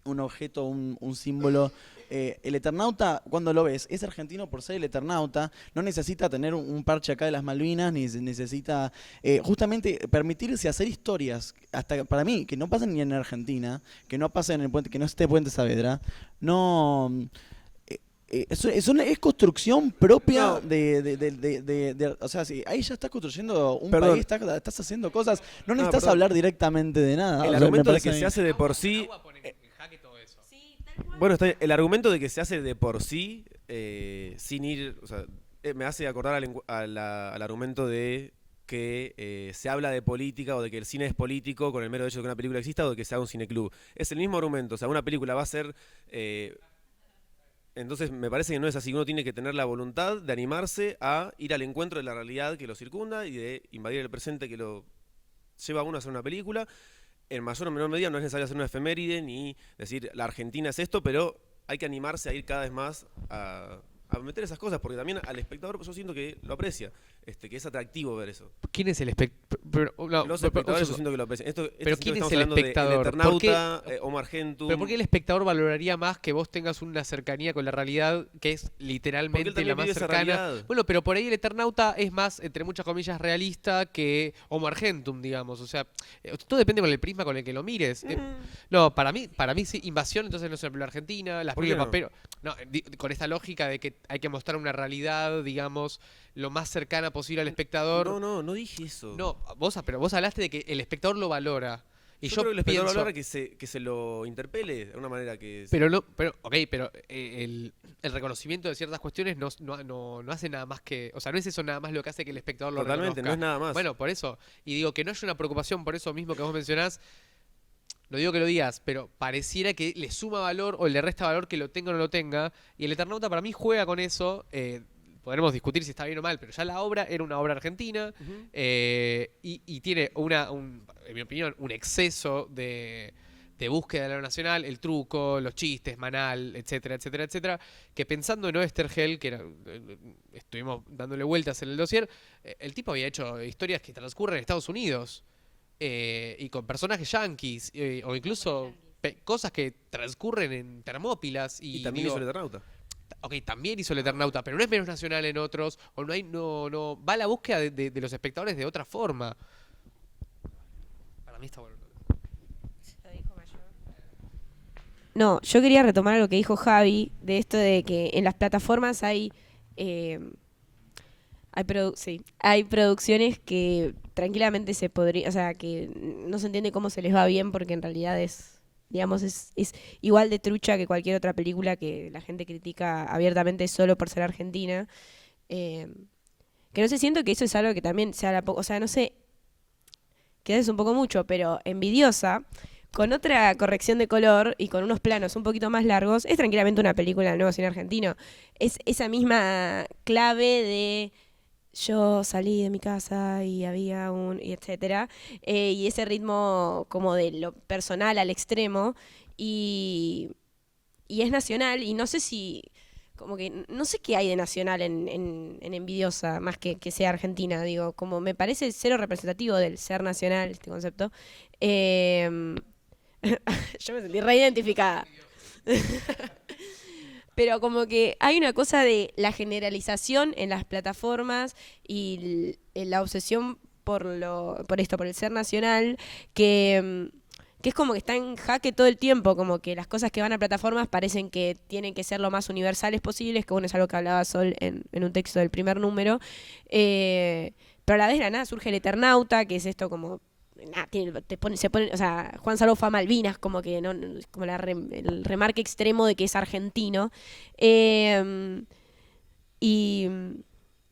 objeto, un símbolo. El Eternauta, cuando lo ves, es argentino por ser el Eternauta, no necesita tener un parche acá de las Malvinas, ni necesita justamente permitirse hacer historias, hasta para mí, que no pasen ni en Argentina, que no pasen en el puente, que no esté Puente Saavedra, no... es construcción propia No. o sea, sí, ahí ya estás construyendo un Perdón. país, estás haciendo cosas, no No, necesitas perdón. hablar directamente de nada. El O sea, argumento me de que parece se a mí. hace de por sí. Agua pone en jaque todo eso. Bueno, está bien. El argumento de que se hace de por sí, sin ir. O sea, me hace acordar al argumento de que se habla de política o de que el cine es político con el mero hecho de que una película exista o de que se haga un cineclub. Es el mismo argumento. O sea, una película va a ser. Entonces me parece que no es así. Uno tiene que tener la voluntad de animarse a ir al encuentro de la realidad que lo circunda y de invadir el presente que lo lleva a uno a hacer una película. En mayor o menor medida no es necesario hacer una efeméride ni decir la Argentina es esto, pero hay que animarse a ir cada vez más a meter esas cosas, porque también al espectador yo siento que lo aprecia, que es atractivo ver eso. ¿Quién es el espectador? Los espectadores yo siento que lo aprecian. Pero ¿quién es el hablando de espectador? El Eternauta, Omar Gentum. ¿Pero por qué el espectador valoraría más que vos tengas una cercanía con la realidad que es Porque él literalmente también la más vive esa cercana? realidad. Bueno, pero por ahí el Eternauta es más, entre muchas comillas, realista que Omar Gentum, digamos. O sea, todo depende con el prisma con el que lo mires. No, para mí sí, Invasión entonces no es una película argentina, las ¿Por qué películas no? Papero. No, con esta lógica de que hay que mostrar una realidad, digamos, lo más cercana posible al espectador. No dije eso. No, pero vos hablaste de que el espectador lo valora. Y yo yo creo que el espectador pienso, valora que se lo interpele de una manera que... pero el reconocimiento de ciertas cuestiones no hace nada más que, o sea, no es eso nada más lo que hace que el espectador lo Totalmente, no reconozca. es nada más. Bueno, por eso, y digo que no haya una preocupación por eso mismo que vos mencionás, no digo que lo digas, pero pareciera que le suma valor o le resta valor que lo tenga o no lo tenga, y el Eternauta para mí juega con eso, podremos discutir si está bien o mal, pero ya la obra era una obra argentina, y tiene en mi opinión, un exceso de búsqueda de lo nacional, el truco, los chistes, Manal, etcétera, etcétera, etcétera, que pensando en Oesterheld, que estuvimos dándole vueltas en el dossier, el tipo había hecho historias que transcurren en Estados Unidos, y con personajes yanquis, o incluso cosas que transcurren en Termópilas. Y también digo, hizo el Eternauta. Ok, también hizo el Eternauta, pero no es menos nacional en otros, o no va a la búsqueda de los espectadores de otra forma. Para mí está bueno. No, yo quería retomar lo que dijo Javi, de esto de que en las plataformas hay producciones que tranquilamente se podría, o sea, que no se entiende cómo se les va bien porque en realidad es igual de trucha que cualquier otra película que la gente critica abiertamente solo por ser argentina. Que no sé, siento que eso es algo que también se habla poco, o sea, no sé, quizás es un poco mucho, pero Envidiosa, con otra corrección de color y con unos planos un poquito más largos, es tranquilamente una película del nuevo cine argentino. Es esa misma clave de yo salí de mi casa y había y etcétera, y ese ritmo como de lo personal al extremo, y es nacional, y no sé si, como que, no sé qué hay de nacional en Envidiosa, más que sea argentina, digo, como me parece cero representativo del ser nacional, este concepto. Yo me sentí reidentificada. Pero como que hay una cosa de la generalización en las plataformas y la obsesión por el ser nacional, que es como que está en jaque todo el tiempo, como que las cosas que van a plataformas parecen que tienen que ser lo más universales posibles, que bueno, es algo que hablaba Sol en un texto del primer número, pero a la vez de la nada surge el Eternauta, que es esto como... o sea, Juan Salvo fue a Malvinas, como que como el remarque extremo de que es argentino. Y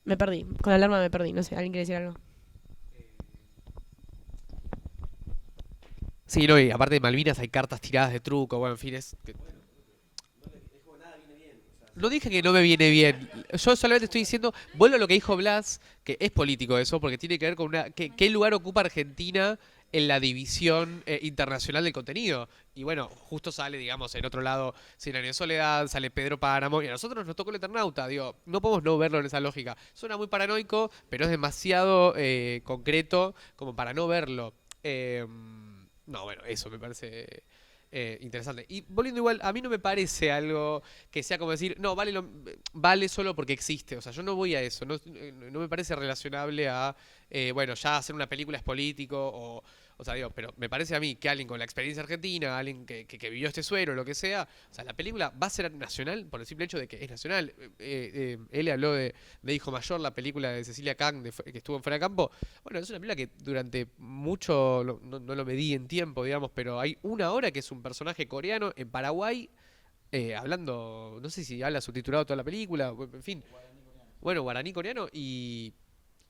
me perdí, con la alarma me perdí, no sé, ¿alguien quiere decir algo? Sí, no, y aparte de Malvinas hay cartas tiradas de truco, bueno, en fin, no dije que no me viene bien. Yo solamente estoy diciendo, vuelvo a lo que dijo Blas, que es político eso, porque tiene que ver con qué lugar ocupa Argentina en la división internacional del contenido. Y bueno, justo sale, digamos, en otro lado, Cien años de soledad, sale Pedro Páramo, y a nosotros nos tocó el Eternauta. Digo, no podemos no verlo en esa lógica. Suena muy paranoico, pero es demasiado concreto como para no verlo. No, bueno, eso me parece interesante. Y volviendo igual, a mí no me parece algo que sea como decir, no, vale solo porque existe. O sea, yo no voy a eso. No, no me parece relacionable a, bueno, ya hacer una película es político o sea, digo, pero me parece a mí que alguien con la experiencia argentina, alguien que vivió este suero, lo que sea, o sea, la película va a ser nacional por el simple hecho de que es nacional. Él habló de Hijo Mayor, la película de Cecilia Kang que estuvo en Fuera de Campo. Bueno, es una película que durante mucho, no lo medí en tiempo, digamos, pero hay una hora que es un personaje coreano en Paraguay, hablando, no sé si habla subtitulado toda la película, en fin. Bueno, guaraní coreano y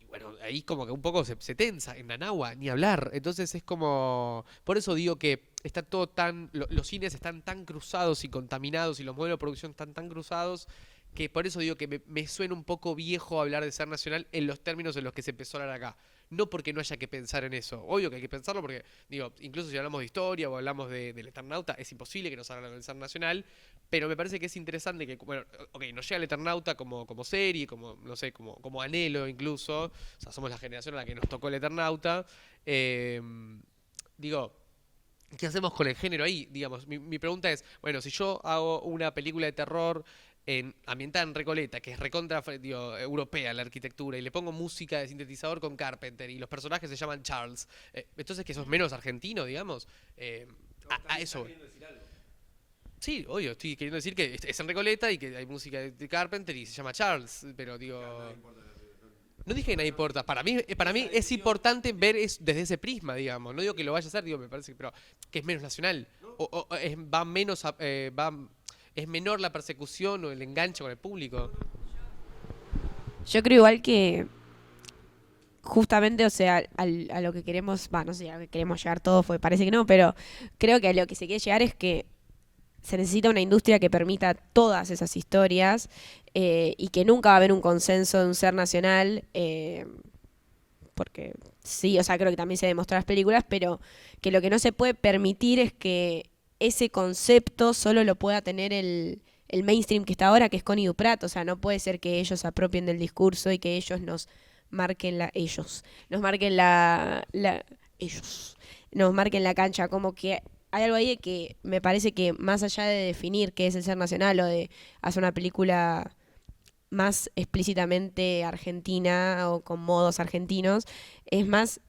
bueno, ahí como que un poco se tensa, en Nanagua, ni hablar. Entonces es como. Por eso digo que está todo tan. Los cines están tan cruzados y contaminados y los modelos de producción están tan cruzados que por eso digo que me suena un poco viejo hablar de ser nacional en los términos en los que se empezó a hablar acá. No porque no haya que pensar en eso. Obvio que hay que pensarlo porque, digo, incluso si hablamos de historia o hablamos del Eternauta, es imposible que nos hagan del ser nacional. Pero me parece que es interesante que, bueno, ok, nos llega el Eternauta como serie, como, no sé, como anhelo incluso. O sea, somos la generación a la que nos tocó el Eternauta. Digo, ¿qué hacemos con el género ahí? Digamos, mi pregunta es, bueno, si yo hago una película de terror ambientada en Recoleta, que es recontra, digo, europea la arquitectura, y le pongo música de sintetizador con Carpenter, y los personajes se llaman Charles, entonces que eso es menos argentino, digamos, a eso voy. Sí, obvio, estoy queriendo decir que es en Recoleta y que hay música de Carpenter y se llama Charles, pero digo... No dije que nada importa, para mí es importante ver desde ese prisma, digamos, no digo que lo vaya a hacer, digo, me parece que, pero que es menos nacional, va menos, es menor la persecución o el enganche con el público. Yo creo igual que justamente, o sea, a lo que queremos, no sé, a lo que queremos llegar todos, parece que no, pero creo que a lo que se quiere llegar es que se necesita una industria que permita todas esas historias y que nunca va a haber un consenso de un ser nacional, porque sí, o sea, creo que también se demostró en las películas, pero que lo que no se puede permitir es que ese concepto solo lo pueda tener el mainstream que está ahora, que es Connie Duprat. O sea, no puede ser que ellos se apropien del discurso y que ellos nos marquen ellos nos marquen la cancha, como que hay algo ahí de que me parece que más allá de definir qué es el ser nacional o de hacer una película más explícitamente argentina o con modos argentinos, es más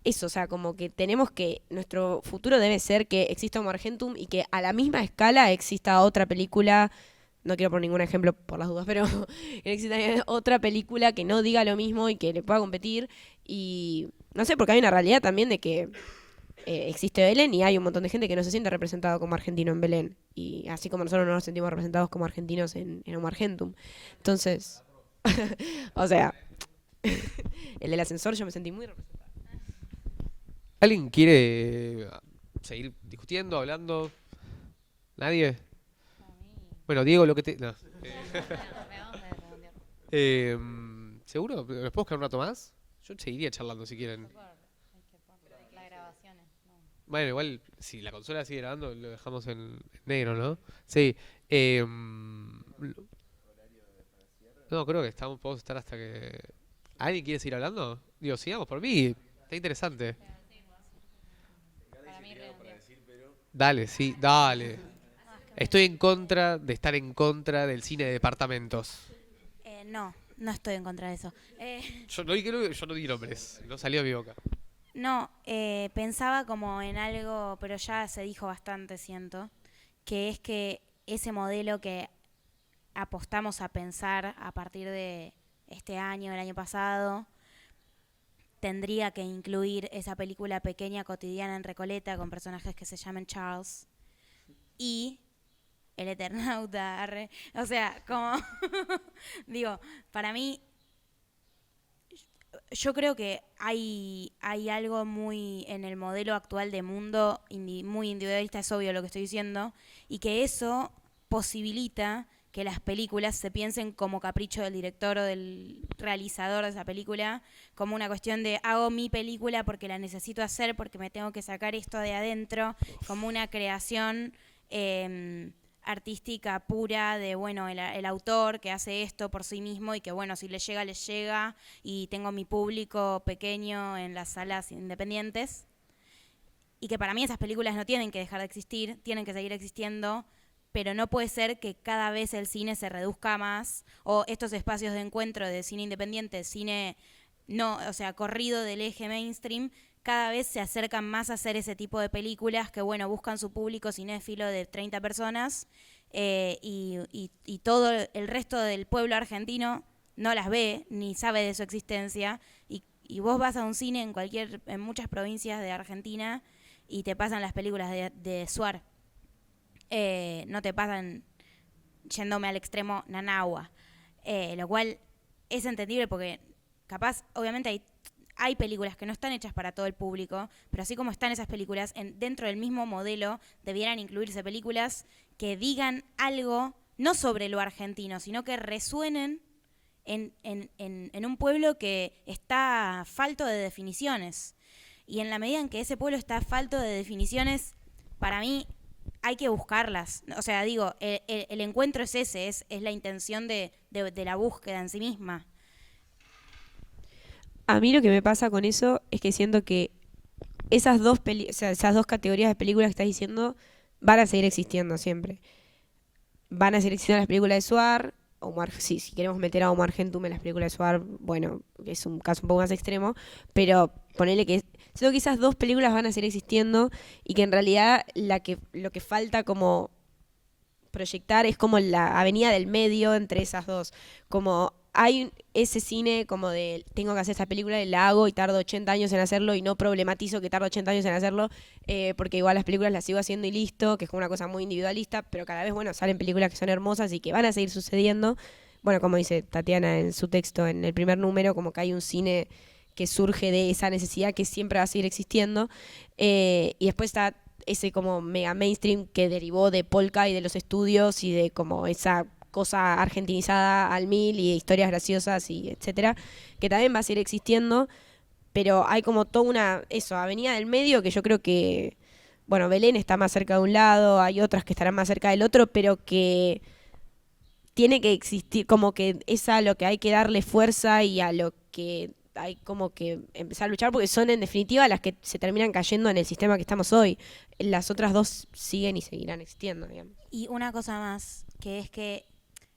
eso, o sea, como que tenemos que, nuestro futuro debe ser que exista Homo Argentum y que a la misma escala exista otra película, no quiero poner ningún ejemplo por las dudas, pero que exista otra película que no diga lo mismo y que le pueda competir. Y no sé, porque hay una realidad también de que existe Belén y hay un montón de gente que no se siente representado como argentino en Belén. Y así como nosotros no nos sentimos representados como argentinos en Homo Argentum. Entonces, o sea, el del ascensor yo me sentí muy representado. ¿Alguien quiere seguir discutiendo, hablando? ¿Nadie? Bueno, Diego, lo que te... No. ¿Seguro? ¿Les puedo quedar un rato más? Yo seguiría charlando si quieren. Bueno, igual, si la consola sigue grabando, lo dejamos en negro, ¿no? Sí. No, creo que podemos estar hasta que... ¿Alguien quiere seguir hablando? Digo, sigamos por mí. Está interesante. Dale, sí, dale. Estoy en contra de estar en contra del cine de departamentos. No estoy en contra de eso. Yo no di nombres, no salió de mi boca. No, pensaba como en algo, pero ya se dijo bastante, siento, que es que ese modelo que apostamos a pensar a partir de este año, el año pasado, tendría que incluir esa película pequeña cotidiana en Recoleta con personajes que se llamen Charles y el Eternauta, o sea, como digo, para mí yo creo que hay algo muy en el modelo actual de mundo muy individualista, es obvio lo que estoy diciendo, y que eso posibilita que las películas se piensen como capricho del director o del realizador de esa película, como una cuestión de hago mi película porque la necesito hacer, porque me tengo que sacar esto de adentro, como una creación artística pura de, bueno, el autor que hace esto por sí mismo y que, bueno, si le llega, y tengo mi público pequeño en las salas independientes. Y que para mí esas películas no tienen que dejar de existir, tienen que seguir existiendo, pero no puede ser que cada vez el cine se reduzca más, o estos espacios de encuentro de cine independiente, cine no, o sea, corrido del eje mainstream, cada vez se acercan más a hacer ese tipo de películas que, bueno, buscan su público cinéfilo de 30 personas y todo el resto del pueblo argentino no las ve ni sabe de su existencia. Y vos vas a un cine en muchas provincias de Argentina y te pasan las películas de Suar. No te pasan yéndome al extremo Nanahua. Lo cual es entendible porque capaz, obviamente hay películas que no están hechas para todo el público, pero así como están esas películas, dentro del mismo modelo debieran incluirse películas que digan algo, no sobre lo argentino, sino que resuenen en un pueblo que está falto de definiciones. Y en la medida en que ese pueblo está falto de definiciones, para mí hay que buscarlas. O sea, digo, el encuentro es ese, es la intención de la búsqueda en sí misma. A mí lo que me pasa con eso es que siento que esas dos categorías de películas que estás diciendo van a seguir existiendo siempre. Van a seguir existiendo las películas de Suar, si queremos meter a Omar Gentum en las películas de Suar, bueno, es un caso un poco más extremo, pero ponele que siento que esas dos películas van a seguir existiendo y que en realidad lo que falta como proyectar es como la avenida del medio entre esas dos, como hay ese cine como de tengo que hacer esta película y la hago y tardo 80 años en hacerlo y no problematizo que tardo 80 años en hacerlo porque igual las películas las sigo haciendo y listo, que es como una cosa muy individualista, pero cada vez, bueno, salen películas que son hermosas y que van a seguir sucediendo. Bueno, como dice Tatiana en su texto en el primer número, como que hay un cine que surge de esa necesidad que siempre va a seguir existiendo. Y después está ese como mega mainstream que derivó de Polka y de los estudios y de como esa cosa argentinizada al mil y historias graciosas y etcétera, que también va a seguir existiendo, pero hay como toda una avenida del medio que yo creo que, bueno, Belén está más cerca de un lado, hay otras que estarán más cerca del otro, pero que tiene que existir, como que es a lo que hay que darle fuerza y a lo que hay como que empezar a luchar, porque son en definitiva las que se terminan cayendo en el sistema que estamos hoy. Las otras dos siguen y seguirán existiendo, digamos. Y una cosa más, que es que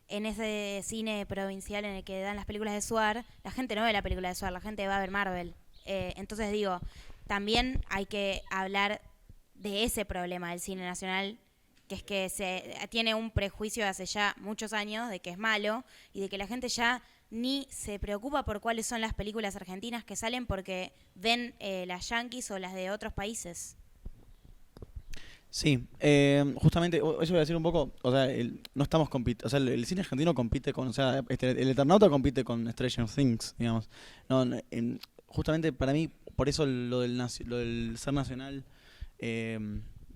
en ese cine provincial en el que dan las películas de Suar, la gente no ve la película de Suar, la gente va a ver Marvel. Entonces digo, también hay que hablar de ese problema del cine nacional, que es que se tiene un prejuicio hace ya muchos años de que es malo y de que la gente ya ni se preocupa por cuáles son las películas argentinas que salen porque ven las yanquis o las de otros países. Sí, justamente eso voy a decir un poco, o sea, no estamos o sea, el cine argentino compite con, o sea, el Eternauta compite con Stranger Things, digamos. Justamente para mí, por eso lo del ser nacional,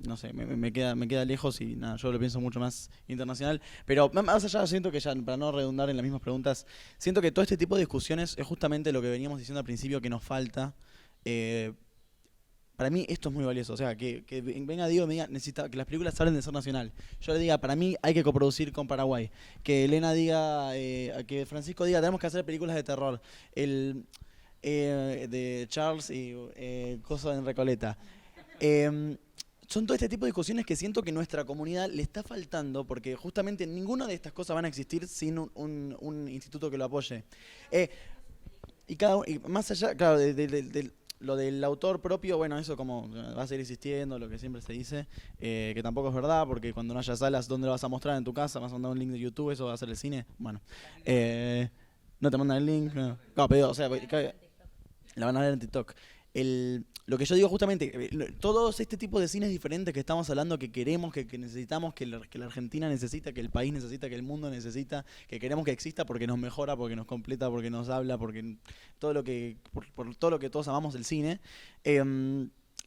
no sé, me queda lejos y nada, yo lo pienso mucho más internacional. Pero más allá, siento que ya, para no redundar en las mismas preguntas, siento que todo este tipo de discusiones es justamente lo que veníamos diciendo al principio que nos falta. Para mí esto es muy valioso, o sea, que venga Diego y me diga, necesita que las películas hablen de ser nacional. Yo le diga, para mí hay que coproducir con Paraguay. Que Elena diga, que Francisco diga, tenemos que hacer películas de terror. De Charles y Coso en Recoleta. Son todo este tipo de discusiones que siento que nuestra comunidad le está faltando, porque justamente ninguna de estas cosas van a existir sin un instituto que lo apoye. Y más allá, claro, lo del autor propio, bueno, eso como va a seguir existiendo, lo que siempre se dice, que tampoco es verdad, porque cuando no haya salas, ¿dónde lo vas a mostrar? ¿En tu casa? ¿Vas a mandar un link de YouTube? ¿Eso va a ser el cine? Bueno, no te mandan el link. No, pero, o sea, la van a ver en TikTok. Lo que yo digo justamente, todos este tipo de cines diferentes que estamos hablando, que queremos, que necesitamos, que la Argentina necesita, que el país necesita, que el mundo necesita, que queremos que exista porque nos mejora, porque nos completa, porque nos habla, porque todo lo que por todo lo que todos amamos del cine,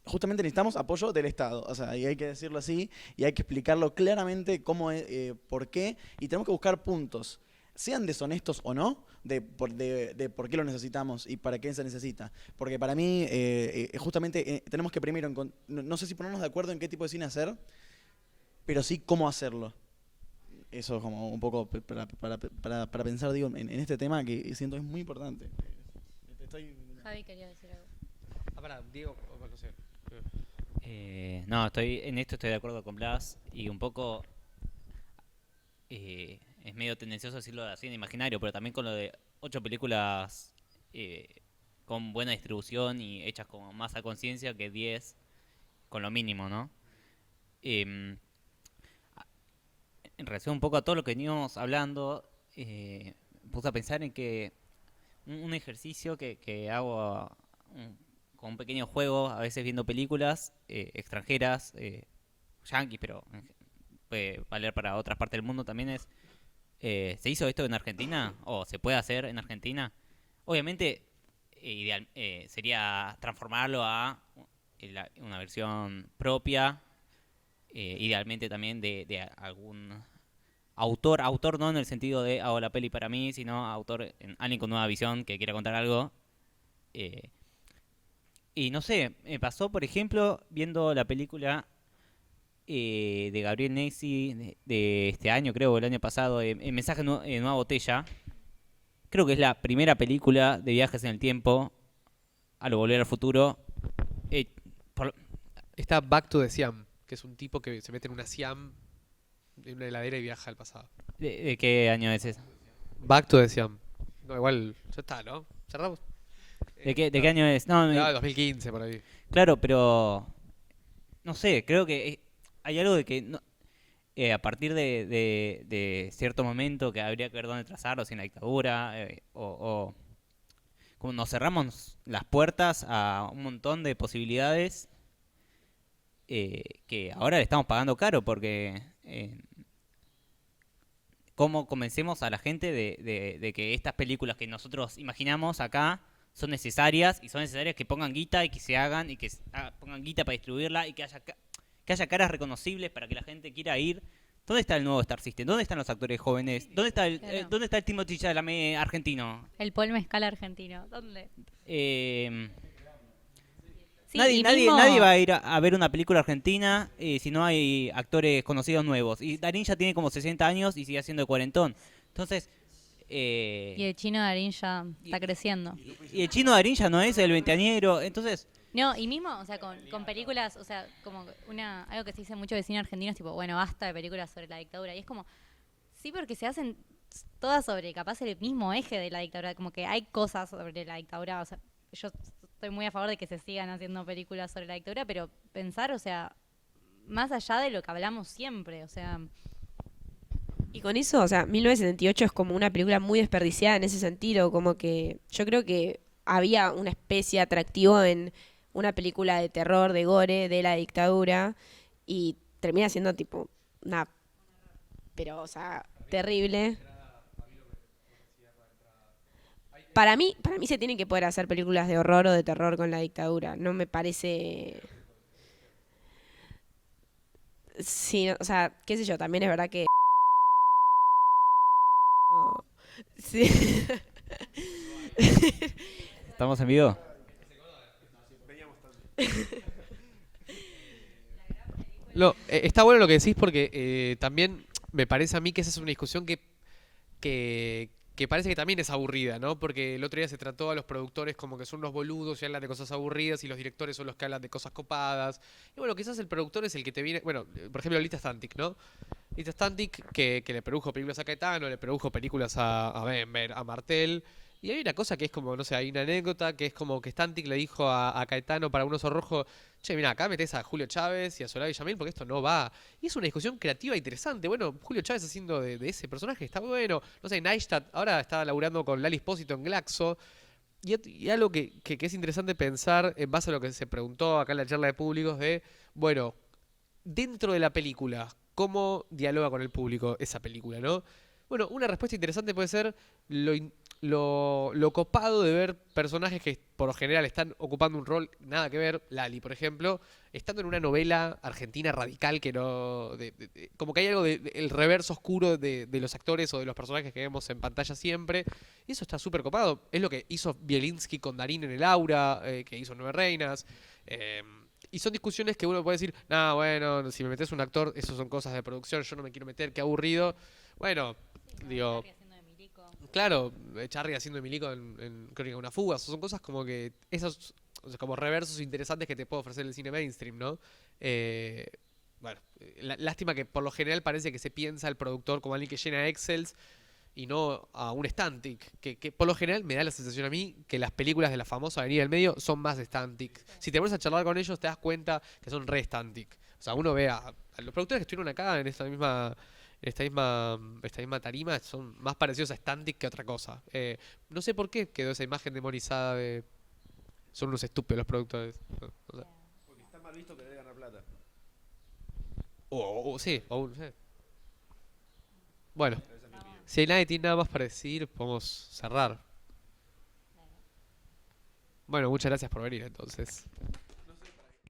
justamente necesitamos apoyo del Estado, o sea, y hay que decirlo así, y hay que explicarlo claramente cómo es, por qué, y tenemos que buscar puntos, sean deshonestos o no, de por qué lo necesitamos y para qué se necesita. Porque para mí, justamente, tenemos que primero, no sé si ponernos de acuerdo en qué tipo de cine hacer, pero sí cómo hacerlo. Eso es como un poco para pensar, digo, en este tema que siento es muy importante. Javi quería decir algo. Pará, Diego, no sé. No, en esto estoy de acuerdo con Blas y un poco es medio tendencioso decirlo así en imaginario, pero también con lo de 8 películas con buena distribución y hechas con más a conciencia que 10 con lo mínimo, ¿no? En relación un poco a todo lo que veníamos hablando, puse a pensar en que un ejercicio que hago con un pequeño juego, a veces viendo películas extranjeras, yanquis, pero puede valer para otras partes del mundo también, es ¿se hizo esto en Argentina? ¿O se puede hacer en Argentina? Obviamente ideal, sería transformarlo a una versión propia, idealmente también de algún autor no en el sentido de hago la peli para mí, sino alguien con nueva visión que quiera contar algo. Y no sé, me pasó por ejemplo viendo la película de Gabriel Nacy de este año, creo, el año pasado, El mensaje en Nueva Botella. Creo que es la primera película de viajes en el tiempo a lo Volver al Futuro. Está Back to the Siam, que es un tipo que se mete en una Siam, en una heladera y viaja al pasado. ¿De qué año es ese? Back to the Siam. No, igual, ya está, ¿no? ¿Cerramos? ¿De qué año es? No, 2015 por ahí. Claro, pero no sé, creo que hay algo de que a partir de cierto momento que habría que ver dónde trazarlo, si en la dictadura, o como nos cerramos las puertas a un montón de posibilidades que ahora le estamos pagando caro, porque cómo convencemos a la gente de que estas películas que nosotros imaginamos acá son necesarias, y son necesarias que pongan guita y que se hagan, y que pongan guita para distribuirla, y que haya caras reconocibles para que la gente quiera ir. ¿Dónde está el nuevo Star System? ¿Dónde están los actores jóvenes? ¿Dónde está el Timothée Chalamet argentino? El Paul Mescal argentino. ¿Dónde? Sí, nadie va a ir a ver una película argentina si no hay actores conocidos nuevos. Y Darín ya tiene como 60 años y sigue haciendo de cuarentón. Entonces... y el chino Darín ya está creciendo. Y el chino Darín ya no es el veinteañero, entonces... No, y mismo, o sea, con películas, o sea, como algo que se dice mucho de cine argentino es tipo, bueno, basta de películas sobre la dictadura. Y es como, sí, porque se hacen todas sobre capaz el mismo eje de la dictadura, como que hay cosas sobre la dictadura, o sea, yo estoy muy a favor de que se sigan haciendo películas sobre la dictadura, pero pensar, o sea, más allá de lo que hablamos siempre, o sea... Y con eso, o sea, 1978 es como una película muy desperdiciada en ese sentido, como que yo creo que había una especie de atractivo en una película de terror, de gore, de la dictadura, y termina siendo tipo una... pero, o sea, terrible. Para mí se tienen que poder hacer películas de horror o de terror con la dictadura, no me parece... Sí, o sea, qué sé yo, también es verdad que... Sí. ¿Estamos en vivo? No, está bueno lo que decís porque también me parece a mí que esa es una discusión que parece que también es aburrida, ¿no? Porque el otro día se trató a los productores como que son unos boludos y hablan de cosas aburridas, y los directores son los que hablan de cosas copadas. Y bueno, quizás el productor es el que te viene... Bueno, por ejemplo, Lita Stantic, ¿no? Lita Stantic que le produjo películas a Caetano, le produjo películas a Bember, a Martel. Y hay una cosa que es como, no sé, hay una anécdota que es como que Stantic le dijo a Caetano para Un oso rojo: che, mira, acá metés a Julio Chávez y a Solá Villamil porque esto no va. Y es una discusión creativa e interesante. Bueno, Julio Chávez haciendo de ese personaje está bueno. No sé, Neistat ahora está laburando con Lali Espósito en Glaxo. Y algo que es interesante pensar en base a lo que se preguntó acá en la charla de públicos de, bueno, dentro de la película, ¿cómo dialoga con el público esa película, no? Bueno, una respuesta interesante puede ser lo copado de ver personajes que por lo general están ocupando un rol nada que ver, Lali, por ejemplo, estando en una novela argentina radical que no... como que hay algo del reverso oscuro de los actores o de los personajes que vemos en pantalla siempre, y eso está súper copado. Es lo que hizo Bielinski con Darín en El Aura, que hizo Nueve Reinas, y son discusiones que uno puede decir, nah, bueno, si me metes un actor, eso son cosas de producción, yo no me quiero meter, qué aburrido. Bueno, digo... Claro, Charry haciendo de Milico en Crónica de una fuga, son cosas como que esos, o sea, como reversos interesantes que te puede ofrecer el cine mainstream, ¿no? Bueno, lástima que por lo general parece que se piensa al productor como alguien que llena Excels y no a un Stantic, que por lo general me da la sensación a mí que las películas de la famosa Avenida del Medio son más de Stantic. Si te pones a charlar con ellos te das cuenta que son re Stantic. O sea, uno ve a los productores que estuvieron acá en esta misma tarima son más parecidos a Stantic que otra cosa. No sé por qué quedó esa imagen demonizada de... Son unos estúpidos los productores. No sé. Porque está mal visto que debe ganar plata. Sí. Bueno, si nadie tiene nada más para decir, podemos cerrar. Bueno, muchas gracias por venir entonces.